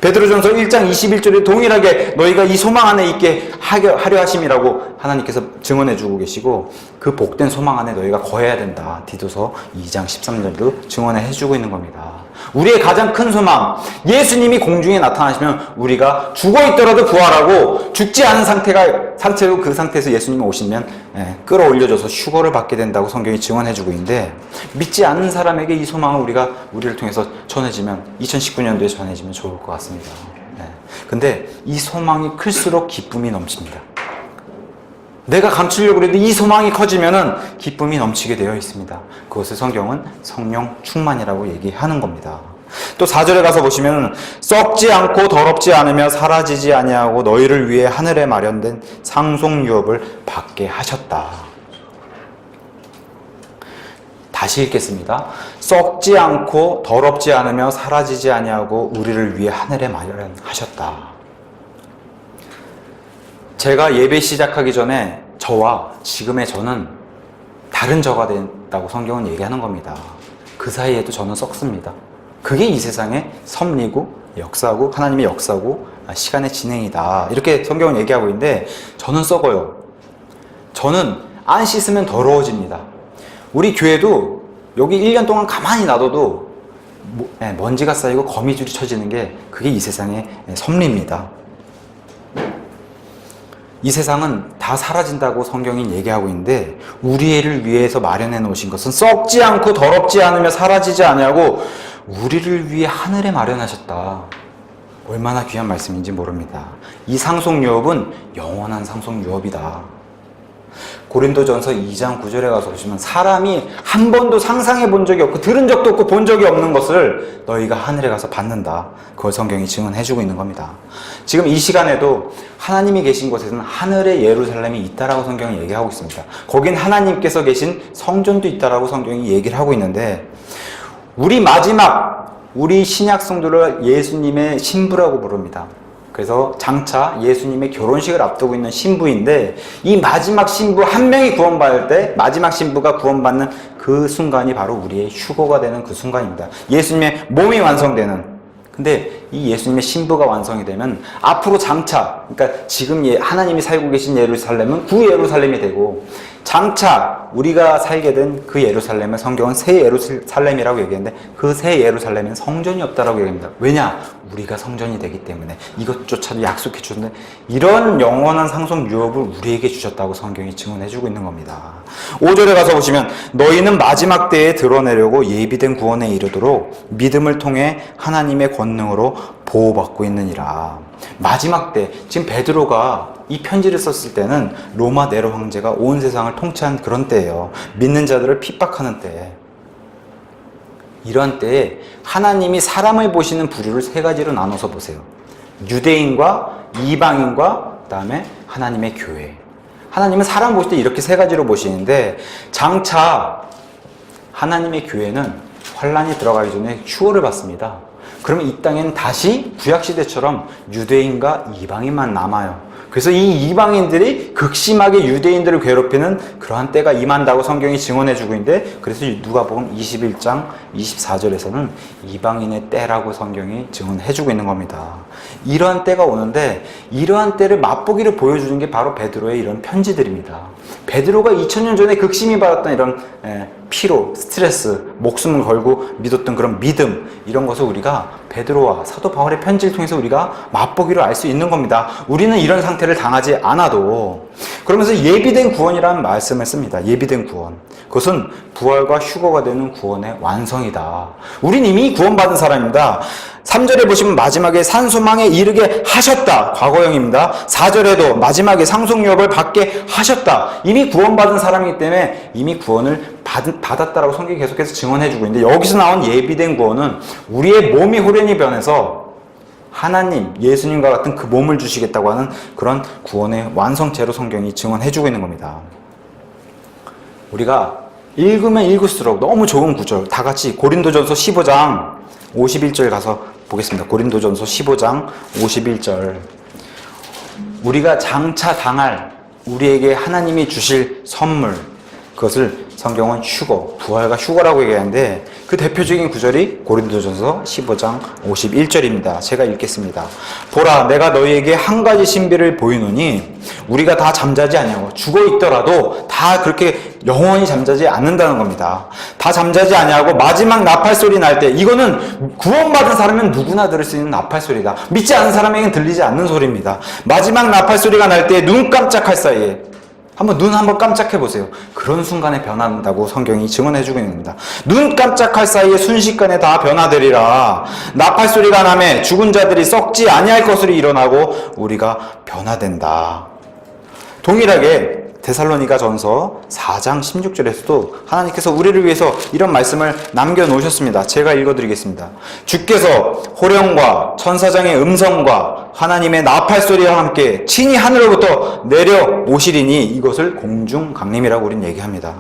베드로전서 1장 21절에 동일하게 너희가 이 소망 안에 있게 하려 하심이라고 하나님께서 증언해주고 계시고 그 복된 소망 안에 너희가 거해야 된다. 디도서 2장 13절도 증언해주고 있는 겁니다. 우리의 가장 큰 소망, 예수님이 공중에 나타나시면 우리가 죽어있더라도 부활하고 죽지 않은 상태로 그 상태에서 예수님이 오시면 끌어올려져서 휴거를 받게 된다고 성경이 증언해주고 있는데, 믿지 않는 사람에게 이 소망을 우리를 통해서 전해지면 2019년도에 전해지면 좋을 것 같습니다. 근데 이 소망이 클수록 기쁨이 넘칩니다. 내가 감추려고 그래도 이 소망이 커지면은 기쁨이 넘치게 되어 있습니다. 그것을 성경은 성령 충만이라고 얘기하는 겁니다. 또 4절에 가서 보시면 썩지 않고 더럽지 않으며 사라지지 아니하고 너희를 위해 하늘에 마련된 상속 유업을 받게 하셨다. 다시 읽겠습니다. 썩지 않고 더럽지 않으며 사라지지 아니하고 우리를 위해 하늘에 마련하셨다. 제가 예배 시작하기 전에 저와 지금의 저는 다른 저가 된다고 성경은 얘기하는 겁니다. 그 사이에도 저는 썩습니다. 그게 이 세상의 섭리고 역사고 하나님의 역사고 시간의 진행이다. 이렇게 성경은 얘기하고 있는데 저는 썩어요. 저는 안 씻으면 더러워집니다. 우리 교회도 여기 1년 동안 가만히 놔둬도 먼지가 쌓이고 거미줄이 쳐지는 게 그게 이 세상의 섭리입니다. 이 세상은 다 사라진다고 성경이 얘기하고 있는데 우리를 위해서 마련해 놓으신 것은 썩지 않고 더럽지 않으며 사라지지 아니하고 우리를 위해 하늘에 마련하셨다. 얼마나 귀한 말씀인지 모릅니다. 이 상속유업은 영원한 상속유업이다. 고린도전서 2장 9절에 가서 보시면 사람이 한 번도 상상해 본 적이 없고 들은 적도 없고 본 적이 없는 것을 너희가 하늘에 가서 받는다. 그걸 성경이 증언해 주고 있는 겁니다. 지금 이 시간에도 하나님이 계신 곳에서는 하늘의 예루살렘이 있다라고 성경이 얘기하고 있습니다. 거긴 하나님께서 계신 성전도 있다라고 성경이 얘기를 하고 있는데 우리 신약 성도를 예수님의 신부라고 부릅니다. 그래서 장차 예수님의 결혼식을 앞두고 있는 신부인데 이 마지막 신부 한 명이 구원받을 때 마지막 신부가 구원받는 그 순간이 바로 우리의 휴거가 되는 그 순간입니다. 예수님의 몸이 완성되는. 근데 이 예수님의 신부가 완성이 되면 앞으로 장차, 그러니까 지금 하나님이 살고 계신 예루살렘은 구 예루살렘이 되고 장차 우리가 살게 된 그 예루살렘을 성경은 새 예루살렘이라고 얘기하는데 그 새 예루살렘은 성전이 없다라고 얘기합니다. 왜냐? 우리가 성전이 되기 때문에 이것조차도 약속해 주셨는데 이런 영원한 상속 유업을 우리에게 주셨다고 성경이 증언해주고 있는 겁니다. 5절에 가서 보시면 너희는 마지막 때에 드러내려고 예비된 구원에 이르도록 믿음을 통해 하나님의 권능으로 보호받고 있느니라. 마지막 때, 지금 베드로가 이 편지를 썼을 때는 로마 네로 황제가 온 세상을 통치한 그런 때예요. 믿는 자들을 핍박하는 때. 이런 때에 하나님이 사람을 보시는 부류를 세 가지로 나눠서 보세요. 유대인과 이방인과 그다음에 하나님의 교회. 하나님은 사람 보실 때 이렇게 세 가지로 보시는데 장차 하나님의 교회는 환란이 들어가기 전에 휴거를 받습니다. 그러면 이 땅에는 다시 구약시대처럼 유대인과 이방인만 남아요. 그래서 이 이방인들이 극심하게 유대인들을 괴롭히는 그러한 때가 임한다고 성경이 증언해주고 있는데 그래서 누가복음 21장 24절에서는 이방인의 때라고 성경이 증언해주고 있는 겁니다. 이러한 때가 오는데 이러한 때를 맛보기를 보여주는 게 바로 베드로의 이런 편지들입니다. 베드로가 2000년 전에 극심히 받았던 이런 피로, 스트레스, 목숨을 걸고 믿었던 그런 믿음 이런 것을 우리가 베드로와 사도 바울의 편지를 통해서 우리가 맛보기로 알 수 있는 겁니다. 우리는 이런 상태를 당하지 않아도 그러면서 예비된 구원이라는 말씀을 씁니다. 예비된 구원. 그것은 부활과 휴거가 되는 구원의 완성이다. 우린 이미 구원받은 사람입니다. 3절에 보시면 마지막에 산소망에 이르게 하셨다. 과거형입니다. 4절에도 마지막에 상속유업을 받게 하셨다. 이미 구원받은 사람이기 때문에 이미 구원을 받았다라고 성경이 계속해서 증언해주고 있는데 여기서 나온 예비된 구원은 우리의 몸이 호련히 변해서 하나님, 예수님과 같은 그 몸을 주시겠다고 하는 그런 구원의 완성체로 성경이 증언해주고 있는 겁니다. 우리가 읽으면 읽을수록 너무 좋은 구절 다 같이 고린도전서 15장 51절 가서 보겠습니다. 고린도전서 15장 51절. 우리가 장차 당할 우리에게 하나님이 주실 선물 그것을 성경은 휴거, 부활과 휴거라고 얘기하는데 그 대표적인 구절이 고린도전서 15장 51절입니다. 제가 읽겠습니다. 보라, 내가 너희에게 한 가지 신비를 보이노니 우리가 다 잠자지 아니하고 죽어 있더라도 다 그렇게 영원히 잠자지 않는다는 겁니다. 다 잠자지 아니하고 마지막 나팔 소리 날 때, 이거는 구원받은 사람은 누구나 들을 수 있는 나팔 소리다. 믿지 않는 사람에게는 들리지 않는 소리입니다. 마지막 나팔 소리가 날 때 눈 깜짝할 사이에 눈 한번 깜짝해 보세요. 그런 순간에 변한다고 성경이 증언해주고 있는 겁니다. 눈 깜짝할 사이에 순식간에 다 변화되리라. 나팔 소리가 나매 죽은 자들이 썩지 아니할 것으로 일어나고 우리가 변화된다. 동일하게 데살로니가 전서 4장 16절에서도 하나님께서 우리를 위해서 이런 말씀을 남겨놓으셨습니다. 제가 읽어드리겠습니다. 주께서 호령과 천사장의 음성과 하나님의 나팔소리와 함께 친히 하늘로부터 내려오시리니 이것을 공중강림이라고 우리는 얘기합니다.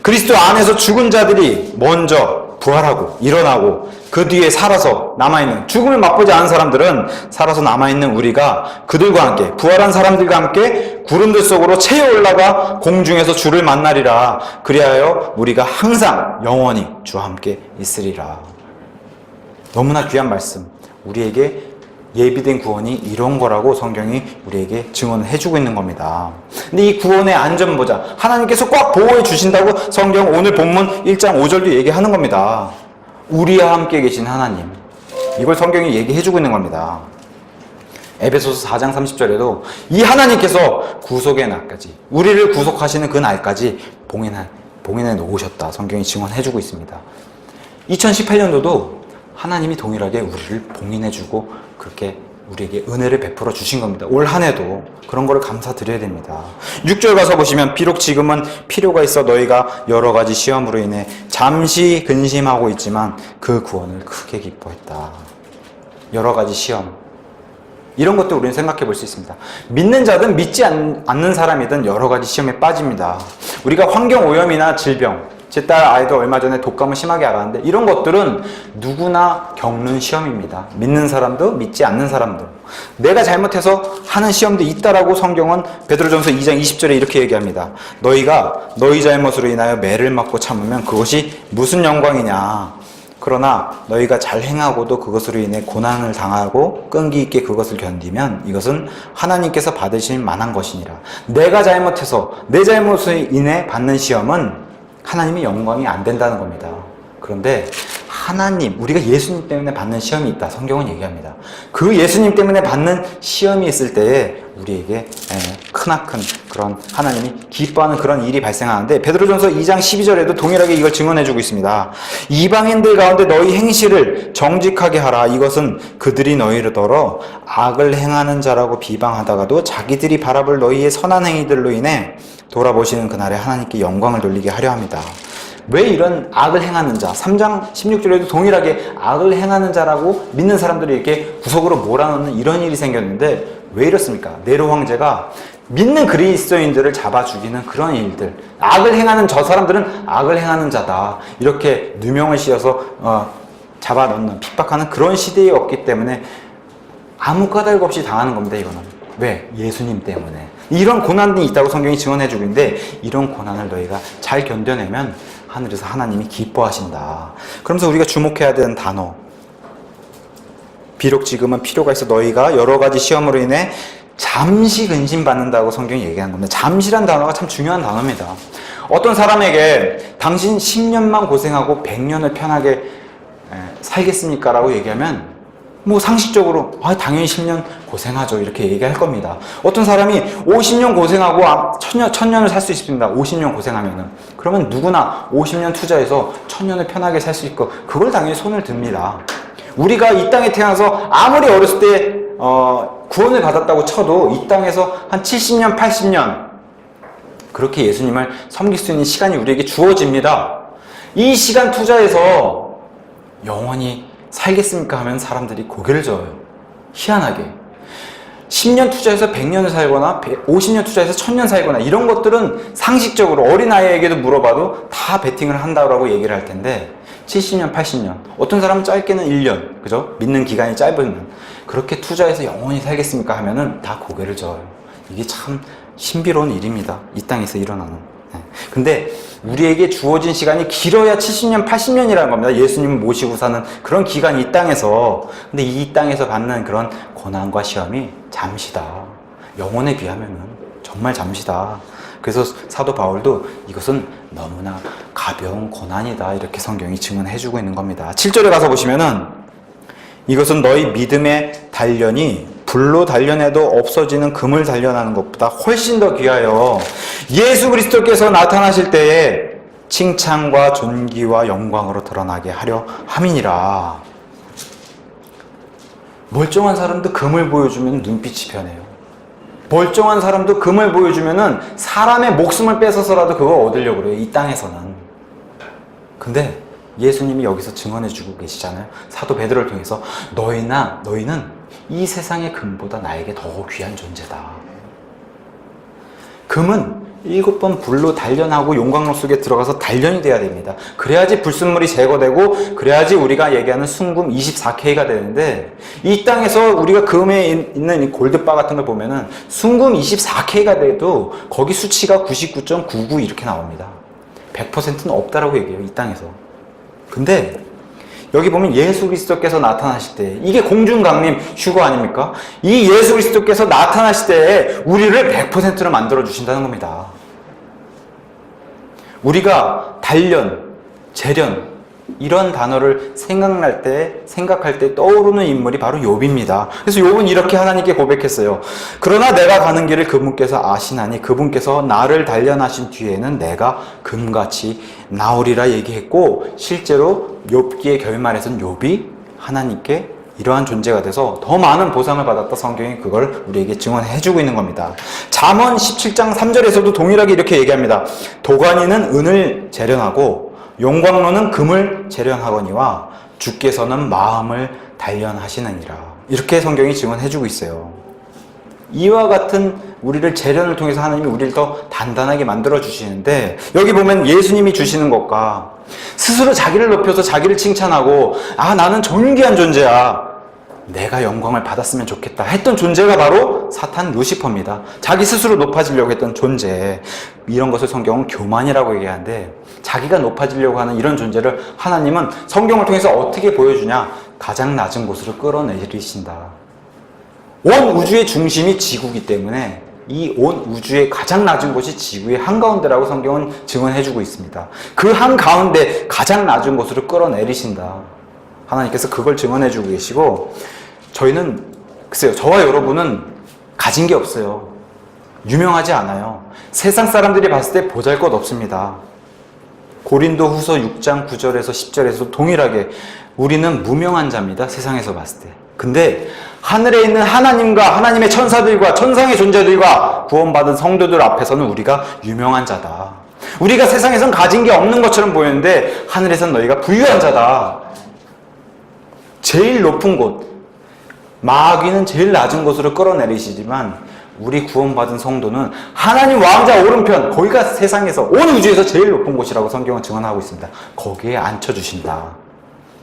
그리스도 안에서 죽은 자들이 먼저 부활하고 일어나고 그 뒤에 살아서 남아있는, 죽음을 맛보지 않은 사람들은 살아서 남아있는 우리가 그들과 함께, 부활한 사람들과 함께 구름들 속으로 채어 올라가 공중에서 주를 만나리라. 그리하여 우리가 항상 영원히 주와 함께 있으리라. 너무나 귀한 말씀, 우리에게 예비된 구원이 이런 거라고 성경이 우리에게 증언을 해주고 있는 겁니다. 근데 이 구원의 안전보장, 하나님께서 꽉 보호해 주신다고 성경 오늘 본문 1장 5절도 얘기하는 겁니다. 우리와 함께 계신 하나님, 이걸 성경이 얘기해주고 있는 겁니다. 에베소서 4장 30절에도 이 하나님께서 구속의 날까지, 우리를 구속하시는 그 날까지 봉인해 놓으셨다. 성경이 증언해주고 있습니다. 2018년도도 하나님이 동일하게 우리를 봉인해주고 그렇게 우리에게 은혜를 베풀어 주신 겁니다. 올 한 해도 그런 거를 감사드려야 됩니다. 6절 가서 보시면 비록 지금은 필요가 있어 너희가 여러 가지 시험으로 인해 잠시 근심하고 있지만 그 구원을 크게 기뻐했다. 여러 가지 시험, 이런 것도 우리는 생각해 볼 수 있습니다. 믿는 자든 믿지 않는 사람이든 여러 가지 시험에 빠집니다. 우리가 환경 오염이나 질병, 제 딸 아이도 얼마 전에 독감을 심하게 앓았는데 이런 것들은 누구나 겪는 시험입니다. 믿는 사람도 믿지 않는 사람도. 내가 잘못해서 하는 시험도 있다라고 성경은 베드로전서 2장 20절에 이렇게 얘기합니다. 너희가 너희 잘못으로 인하여 매를 맞고 참으면 그것이 무슨 영광이냐. 그러나 너희가 잘 행하고도 그것으로 인해 고난을 당하고 끈기 있게 그것을 견디면 이것은 하나님께서 받으실 만한 것이니라. 내가 잘못해서 내 잘못으로 인해 받는 시험은 하나님의 영광이 안 된다는 겁니다. 그런데 하나님, 우리가 예수님 때문에 받는 시험이 있다. 성경은 얘기합니다. 그 예수님 때문에 받는 시험이 있을 때에 우리에게 크나큰 그런 하나님이 기뻐하는 그런 일이 발생하는데 베드로전서 2장 12절에도 동일하게 이걸 증언해주고 있습니다. 이방인들 가운데 너희 행실을 정직하게 하라. 이것은 그들이 너희더러 악을 행하는 자라고 비방하다가도 자기들이 바라볼 너희의 선한 행위들로 인해 돌아보시는 그날에 하나님께 영광을 돌리게 하려 합니다. 왜 이런 악을 행하는 자, 3장 16절에도 동일하게 악을 행하는 자라고 믿는 사람들이 이렇게 구석으로 몰아넣는 이런 일이 생겼는데 왜 이렇습니까? 네로 황제가 믿는 그리스도인들을 잡아 죽이는 그런 일들, 악을 행하는 저 사람들은 악을 행하는 자다, 이렇게 누명을 씌워서 잡아 넣는, 핍박하는 그런 시대였기 때문에 아무 까닭 없이 당하는 겁니다. 이거는 왜? 예수님 때문에. 이런 고난이 있다고 성경이 증언해주고 있는데 이런 고난을 너희가 잘 견뎌내면 하늘에서 하나님이 기뻐하신다. 그러면서 우리가 주목해야 되는 단어, 비록 지금은 필요가 있어 너희가 여러 가지 시험으로 인해 잠시 근심받는다고 성경이 얘기하는 겁니다. 잠시란 단어가 참 중요한 단어입니다. 어떤 사람에게 당신 10년만 고생하고 100년을 편하게 살겠습니까? 라고 얘기하면 뭐 상식적으로 당연히 10년 고생하죠 이렇게 얘기할 겁니다. 어떤 사람이 50년 고생하고 1000년을 살 수 있습니다. 50년 고생하면은. 그러면 누구나 50년 투자해서 1000년을 편하게 살 수 있고 그걸 당연히 손을 듭니다. 우리가 이 땅에 태어나서 아무리 어렸을 때 구원을 받았다고 쳐도 이 땅에서 한 70년 80년 그렇게 예수님을 섬길 수 있는 시간이 우리에게 주어집니다. 이 시간 투자해서 영원히 살겠습니까? 하면 사람들이 고개를 저어요. 희한하게. 10년 투자해서 100년을 살거나 50년 투자해서 1000년 살거나 이런 것들은 상식적으로 어린아이에게도 물어봐도 다 베팅을 한다고 얘기를 할 텐데 70년, 80년, 어떤 사람은 짧게는 1년, 그죠? 믿는 기간이 짧으면 그렇게 투자해서 영원히 살겠습니까? 하면은 다 고개를 저어요. 이게 참 신비로운 일입니다. 이 땅에서 일어나는. 근데 우리에게 주어진 시간이 길어야 70년, 80년이라는 겁니다. 예수님을 모시고 사는 그런 기간이 이 땅에서. 근데 이 땅에서 받는 그런 고난과 시험이 잠시다. 영혼에 비하면은 정말 잠시다. 그래서 사도 바울도 이것은 너무나 가벼운 고난이다. 이렇게 성경이 증언해주고 있는 겁니다. 7절에 가서 보시면은 이것은 너희 믿음의 단련이 불로 단련해도 없어지는 금을 단련하는 것보다 훨씬 더 귀하여 예수 그리스도께서 나타나실 때에 칭찬과 존귀와 영광으로 드러나게 하려 함이니라. 멀쩡한 사람도 금을 보여주면 눈빛이 변해요. 멀쩡한 사람도 금을 보여주면은 사람의 목숨을 뺏어서라도 그걸 얻으려고 그래요. 이 땅에서는. 근데 예수님이 여기서 증언해주고 계시잖아요. 사도 베드로를 통해서 너희는 이 세상의 금보다 나에게 더 귀한 존재다. 금은 7번 불로 단련하고 용광로 속에 들어가서 단련이 돼야 됩니다. 그래야지 불순물이 제거되고 그래야지 우리가 얘기하는 순금 24K가 되는데 이 땅에서 우리가 금에 있는 이 골드바 같은 걸 보면은 순금 24K가 돼도 거기 수치가 99.99 이렇게 나옵니다. 100%는 없다라고 얘기해요. 이 땅에서. 근데 여기 보면 예수 그리스도께서 나타나실 때 이게 공중강림 휴거 아닙니까? 이 예수 그리스도께서 나타나실 때 우리를 100%로 만들어 주신다는 겁니다. 우리가 단련, 재련 이런 단어를 생각할 때 떠오르는 인물이 바로 욥입니다. 그래서 욥은 이렇게 하나님께 고백했어요. 그러나 내가 가는 길을 그분께서 아시나니 그분께서 나를 단련하신 뒤에는 내가 금같이 나오리라 얘기했고 실제로 욥기의 결말에서는 욥이 하나님께 이러한 존재가 돼서 더 많은 보상을 받았다. 성경이 그걸 우리에게 증언해주고 있는 겁니다. 잠언 17장 3절에서도 동일하게 이렇게 얘기합니다. 도가니는 은을 재련하고 용광로는 금을 재련하거니와 주께서는 마음을 단련하시느니라. 이렇게 성경이 증언해주고 있어요. 이와 같은 우리를 재련을 통해서 하나님이 우리를 더 단단하게 만들어 주시는데 여기 보면 예수님이 주시는 것과 스스로 자기를 높여서 자기를 칭찬하고 나는 존귀한 존재야. 내가 영광을 받았으면 좋겠다 했던 존재가 바로 사탄 루시퍼입니다. 자기 스스로 높아지려고 했던 존재. 이런 것을 성경은 교만이라고 얘기하는데 자기가 높아지려고 하는 이런 존재를 하나님은 성경을 통해서 어떻게 보여주냐? 가장 낮은 곳으로 끌어내리신다. 온 우주의 중심이 지구이기 때문에 이 온 우주의 가장 낮은 곳이 지구의 한가운데라고 성경은 증언해주고 있습니다. 그 한가운데 가장 낮은 곳으로 끌어내리신다. 하나님께서 그걸 증언해주고 계시고 저희는 글쎄요, 저와 여러분은 가진 게 없어요. 유명하지 않아요. 세상 사람들이 봤을 때 보잘것 없습니다. 고린도 후서 6장 9절에서 10절에서 동일하게 우리는 무명한 자입니다. 세상에서 봤을 때. 근데 하늘에 있는 하나님과 하나님의 천사들과 천상의 존재들과 구원받은 성도들 앞에서는 우리가 유명한 자다. 우리가 세상에선 가진 게 없는 것처럼 보이는데 하늘에선 너희가 부유한 자다. 제일 높은 곳, 마귀는 제일 낮은 곳으로 끌어내리시지만 우리 구원받은 성도는 하나님 왕자 오른편, 거기가 세상에서 온 우주에서 제일 높은 곳이라고 성경은 증언하고 있습니다. 거기에 앉혀주신다.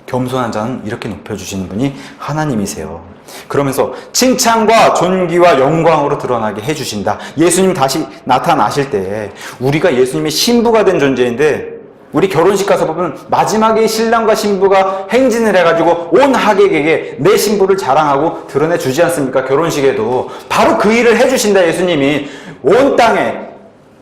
겸손한 자는 이렇게 높여주시는 분이 하나님이세요. 그러면서 칭찬과 존귀와 영광으로 드러나게 해주신다. 예수님 다시 나타나실 때 우리가 예수님의 신부가 된 존재인데 우리 결혼식 가서 보면 마지막에 신랑과 신부가 행진을 해가지고 온 하객에게 내 신부를 자랑하고 드러내주지 않습니까? 결혼식에도 바로 그 일을 해주신다. 예수님이 온 땅에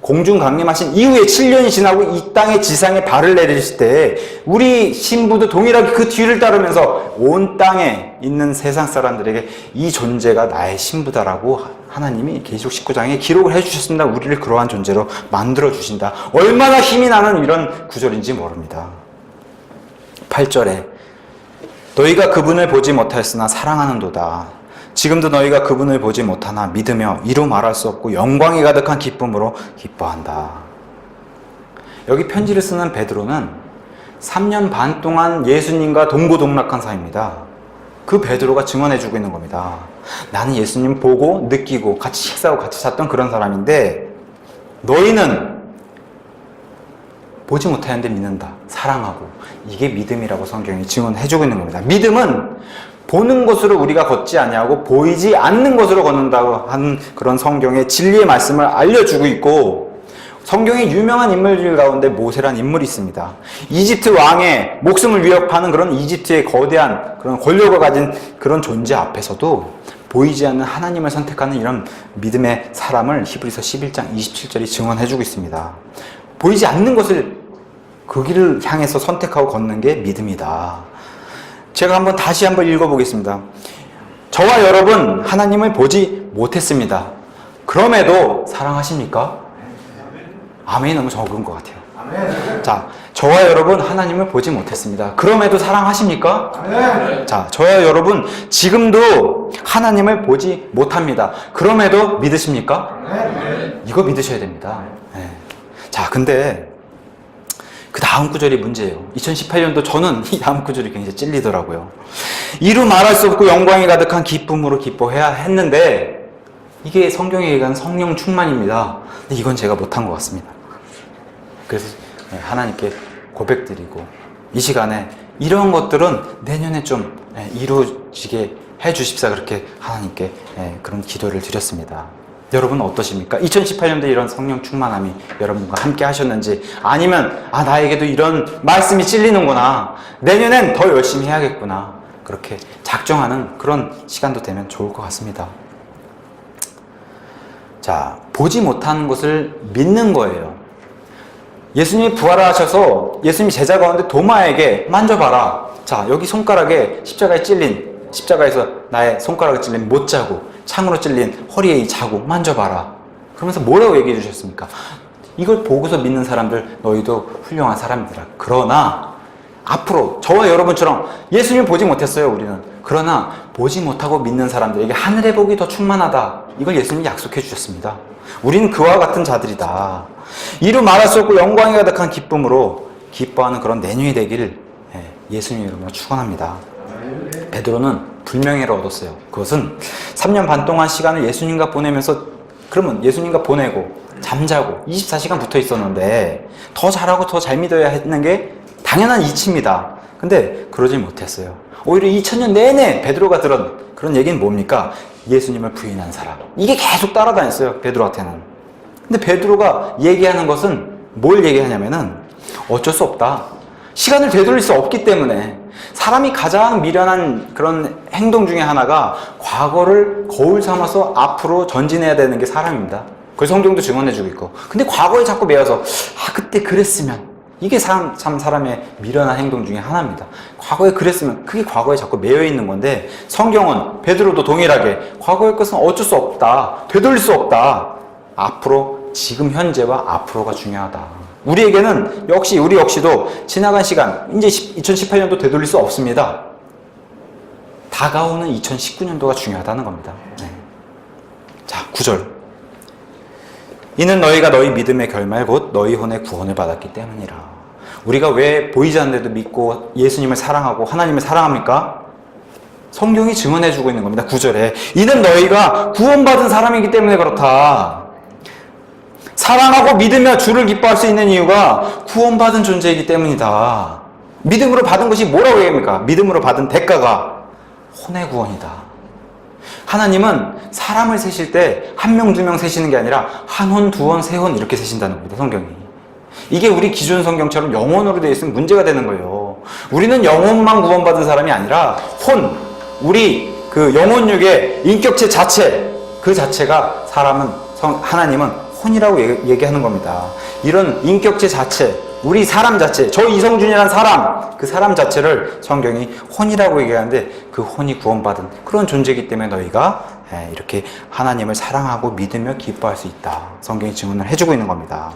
공중 강림하신 이후에 7년이 지나고 이 땅의 지상에 발을 내리실 때 우리 신부도 동일하게 그 뒤를 따르면서 온 땅에 있는 세상 사람들에게 이 존재가 나의 신부다라고 하나님이 계시록 19장에 기록을 해주셨습니다. 우리를 그러한 존재로 만들어주신다. 얼마나 힘이 나는 이런 구절인지 모릅니다. 8절에 너희가 그분을 보지 못하였으나 사랑하는도다. 지금도 너희가 그분을 보지 못하나 믿으며 이루 말할 수 없고 영광이 가득한 기쁨으로 기뻐한다. 여기 편지를 쓰는 베드로는 3년 반 동안 예수님과 동고동락한 사이입니다. 그 베드로가 증언해주고 있는 겁니다. 나는 예수님 보고 느끼고 같이 식사하고 같이 잤던 그런 사람인데 너희는 보지 못하는데 믿는다. 사랑하고. 이게 믿음이라고 성경이 증언해주고 있는 겁니다. 믿음은 보는 것으로 우리가 걷지 아니하고 보이지 않는 것으로 걷는다고 하는 그런 성경의 진리의 말씀을 알려주고 있고 성경의 유명한 인물들 가운데 모세란 인물이 있습니다. 이집트 왕의 목숨을 위협하는 그런 이집트의 거대한 그런 권력을 가진 그런 존재 앞에서도 보이지 않는 하나님을 선택하는 이런 믿음의 사람을 히브리서 11장 27절이 증언해주고 있습니다. 보이지 않는 것을 그 길을 향해서 선택하고 걷는 게 믿음이다. 제가 다시 한번 읽어보겠습니다. 저와 여러분 하나님을 보지 못했습니다. 그럼에도 사랑하십니까? 아멘이 너무 적은 것 같아요. 아멘. 자, 저와 여러분 하나님을 보지 못했습니다. 그럼에도 사랑하십니까? 아멘. 자, 저와 여러분 지금도 하나님을 보지 못합니다. 그럼에도 믿으십니까? 아멘. 이거 믿으셔야 됩니다. 네. 자, 근데 그 다음 구절이 문제예요. 2018년도 저는 이 다음 구절이 굉장히 찔리더라고요. 이루 말할 수 없고 영광이 가득한 기쁨으로 기뻐해야 했는데 이게 성경에 얘기하는 성령 충만입니다. 근데 이건 제가 못한 것 같습니다. 그래서 하나님께 고백드리고 이 시간에 이런 것들은 내년에 좀 이루어지게 해주십사 그렇게 하나님께 그런 기도를 드렸습니다. 여러분 어떠십니까? 2018년도에 이런 성령 충만함이 여러분과 함께 하셨는지, 아니면 나에게도 이런 말씀이 찔리는구나, 내년엔 더 열심히 해야겠구나, 그렇게 작정하는 그런 시간도 되면 좋을 것 같습니다. 자, 보지 못하는 것을 믿는 거예요. 예수님이 부활하셔서 예수님이 제자 가운데 도마에게 만져봐라. 자, 여기 손가락에 십자가에 찔린, 십자가에서 나의 손가락에 찔린 못자국, 창으로 찔린 허리에 이 자국 만져봐라. 그러면서 뭐라고 얘기해 주셨습니까? 이걸 보고서 믿는 사람들 너희도 훌륭한 사람들이라. 그러나 앞으로 저와 여러분처럼 예수님 보지 못했어요, 우리는. 그러나 보지 못하고 믿는 사람들에게 하늘의 복이 더 충만하다. 이걸 예수님이 약속해 주셨습니다. 우리는 그와 같은 자들이다. 이루 말할 수 없고 영광이 가득한 기쁨으로 기뻐하는 그런 내년이 되기를 예수님 이름으로 축원합니다. 베드로는 불명예를 얻었어요. 그것은 3년 반 동안 시간을 예수님과 보내면서, 그러면 예수님과 보내고 잠자고 24시간 붙어 있었는데 더 잘하고 더 잘 믿어야 했는 게 당연한 이치입니다. 근데 그러지 못했어요. 오히려 2000년 내내 베드로가 들은 그런 얘기는 뭡니까? 예수님을 부인한 사람. 이게 계속 따라다녔어요, 베드로한테는. 근데 베드로가 얘기하는 것은 뭘 얘기하냐면은 어쩔 수 없다. 시간을 되돌릴 수 없기 때문에. 사람이 가장 미련한 그런 행동 중에 하나가 과거를 거울 삼아서 앞으로 전진해야 되는 게 사람입니다. 그걸 성경도 증언해주고 있고. 근데 과거에 자꾸 매여서 그때 그랬으면, 이게 참 사람의 미련한 행동 중에 하나입니다. 과거에 그랬으면, 그게 과거에 자꾸 매여 있는 건데, 성경은 베드로도 동일하게 과거의 것은 어쩔 수 없다, 되돌릴 수 없다, 앞으로, 지금 현재와 앞으로가 중요하다. 우리에게는 우리 역시도 지나간 시간, 이제 2018년도 되돌릴 수 없습니다. 다가오는 2019년도가 중요하다는 겁니다. 네. 자, 9절. 이는 너희가 너희 믿음의 결말 곧 너희 혼의 구원을 받았기 때문이라. 우리가 왜 보이지 않는데도 믿고 예수님을 사랑하고 하나님을 사랑합니까? 성경이 증언해주고 있는 겁니다. 9절에 이는 너희가 구원받은 사람이기 때문에 그렇다. 사랑하고 믿으며 주를 기뻐할 수 있는 이유가 구원받은 존재이기 때문이다. 믿음으로 받은 것이 뭐라고 얘기합니까? 믿음으로 받은 대가가 혼의 구원이다. 하나님은 사람을 세실 때 한 명, 두 명 세시는 게 아니라 한 혼, 두 혼, 세 혼 이렇게 세신다는 겁니다, 성경이. 이게 우리 기존 성경처럼 영혼으로 되어 있으면 문제가 되는 거예요. 우리는 영혼만 구원받은 사람이 아니라 혼, 우리 그 영혼육의 인격체 자체, 그 자체가 하나님은 혼이라고 얘기하는 겁니다. 이런 인격체 자체, 우리 사람 자체, 저 이성준이라는 사람, 그 사람 자체를 성경이 혼이라고 얘기하는데 그 혼이 구원받은 그런 존재이기 때문에 너희가 이렇게 하나님을 사랑하고 믿으며 기뻐할 수 있다. 성경이 증언을 해주고 있는 겁니다.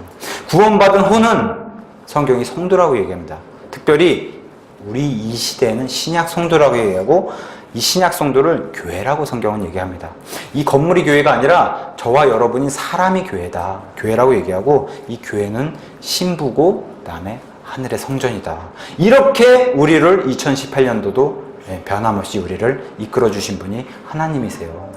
구원받은 혼은 성경이 성도라고 얘기합니다. 특별히 우리 이 시대에는 신약 성도라고 얘기하고 이 신약 성도를 교회라고 성경은 얘기합니다. 이 건물이 교회가 아니라 저와 여러분이 사람이 교회다. 교회라고 얘기하고 이 교회는 신부고 그다음에 하늘의 성전이다. 이렇게 우리를 2018년도도 변함없이 우리를 이끌어 주신 분이 하나님이세요.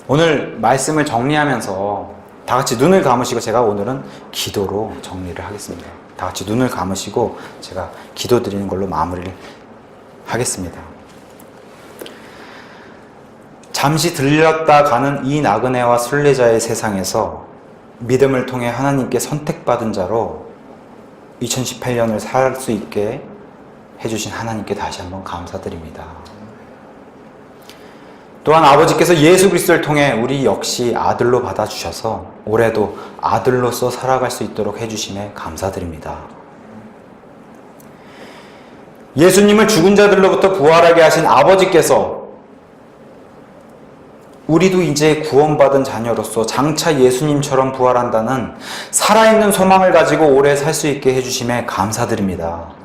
오늘 말씀을 정리하면서 다 같이 눈을 감으시고 제가 오늘은 기도로 정리를 하겠습니다. 다 같이 눈을 감으시고 제가 기도 드리는 걸로 마무리를 하겠습니다. 잠시 들렸다 가는 이 나그네와 순례자의 세상에서 믿음을 통해 하나님께 선택받은 자로 2018년을 살 수 있게 해주신 하나님께 다시 한번 감사드립니다. 또한 아버지께서 예수 그리스도를 통해 우리 역시 아들로 받아주셔서 올해도 아들로서 살아갈 수 있도록 해주심에 감사드립니다. 예수님을 죽은 자들로부터 부활하게 하신 아버지께서 우리도 이제 구원받은 자녀로서 장차 예수님처럼 부활한다는 살아있는 소망을 가지고 오래 살 수 있게 해주심에 감사드립니다.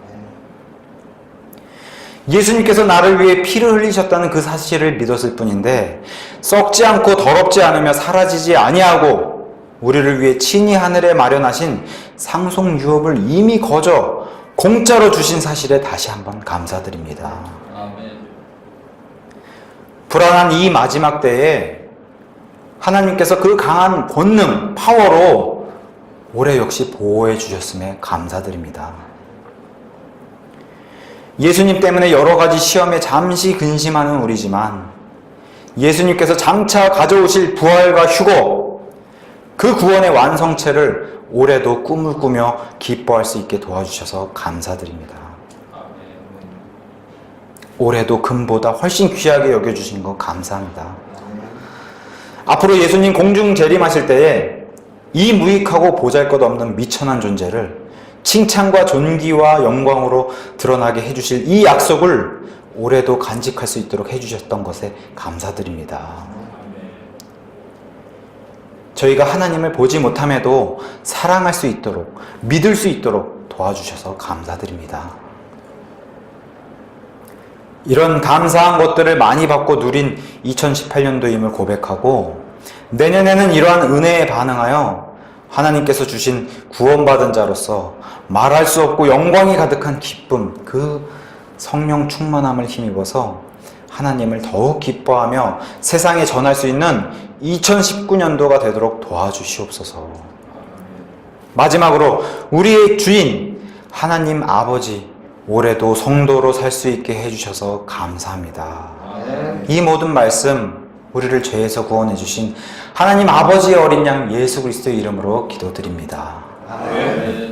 예수님께서 나를 위해 피를 흘리셨다는 그 사실을 믿었을 뿐인데 썩지 않고 더럽지 않으며 사라지지 아니하고 우리를 위해 친히 하늘에 마련하신 상속 유업을 이미 거저 공짜로 주신 사실에 다시 한번 감사드립니다. 아멘. 불안한 이 마지막 때에 하나님께서 그 강한 권능, 파워로 올해 역시 보호해 주셨음에 감사드립니다. 예수님 때문에 여러 가지 시험에 잠시 근심하는 우리지만 예수님께서 장차 가져오실 부활과 휴거, 그 구원의 완성체를 올해도 꿈을 꾸며 기뻐할 수 있게 도와주셔서 감사드립니다. 올해도 금보다 훨씬 귀하게 여겨주신 거 감사합니다. 앞으로 예수님 공중 재림하실 때에 이 무익하고 보잘것없는 미천한 존재를 칭찬과 존귀와 영광으로 드러나게 해주실 이 약속을 올해도 간직할 수 있도록 해주셨던 것에 감사드립니다. 저희가 하나님을 보지 못함에도 사랑할 수 있도록, 믿을 수 있도록 도와주셔서 감사드립니다. 이런 감사한 것들을 많이 받고 누린 2018년도임을 고백하고 내년에는 이러한 은혜에 반응하여 하나님께서 주신 구원받은 자로서 말할 수 없고 영광이 가득한 기쁨, 그 성령 충만함을 힘입어서 하나님을 더욱 기뻐하며 세상에 전할 수 있는 2019년도가 되도록 도와주시옵소서. 마지막으로 우리의 주인 하나님 아버지, 올해도 성도로 살 수 있게 해주셔서 감사합니다. 이 모든 말씀 우리를 죄에서 구원해 주신 하나님 아버지의 어린 양 예수 그리스도의 이름으로 기도드립니다. 아멘.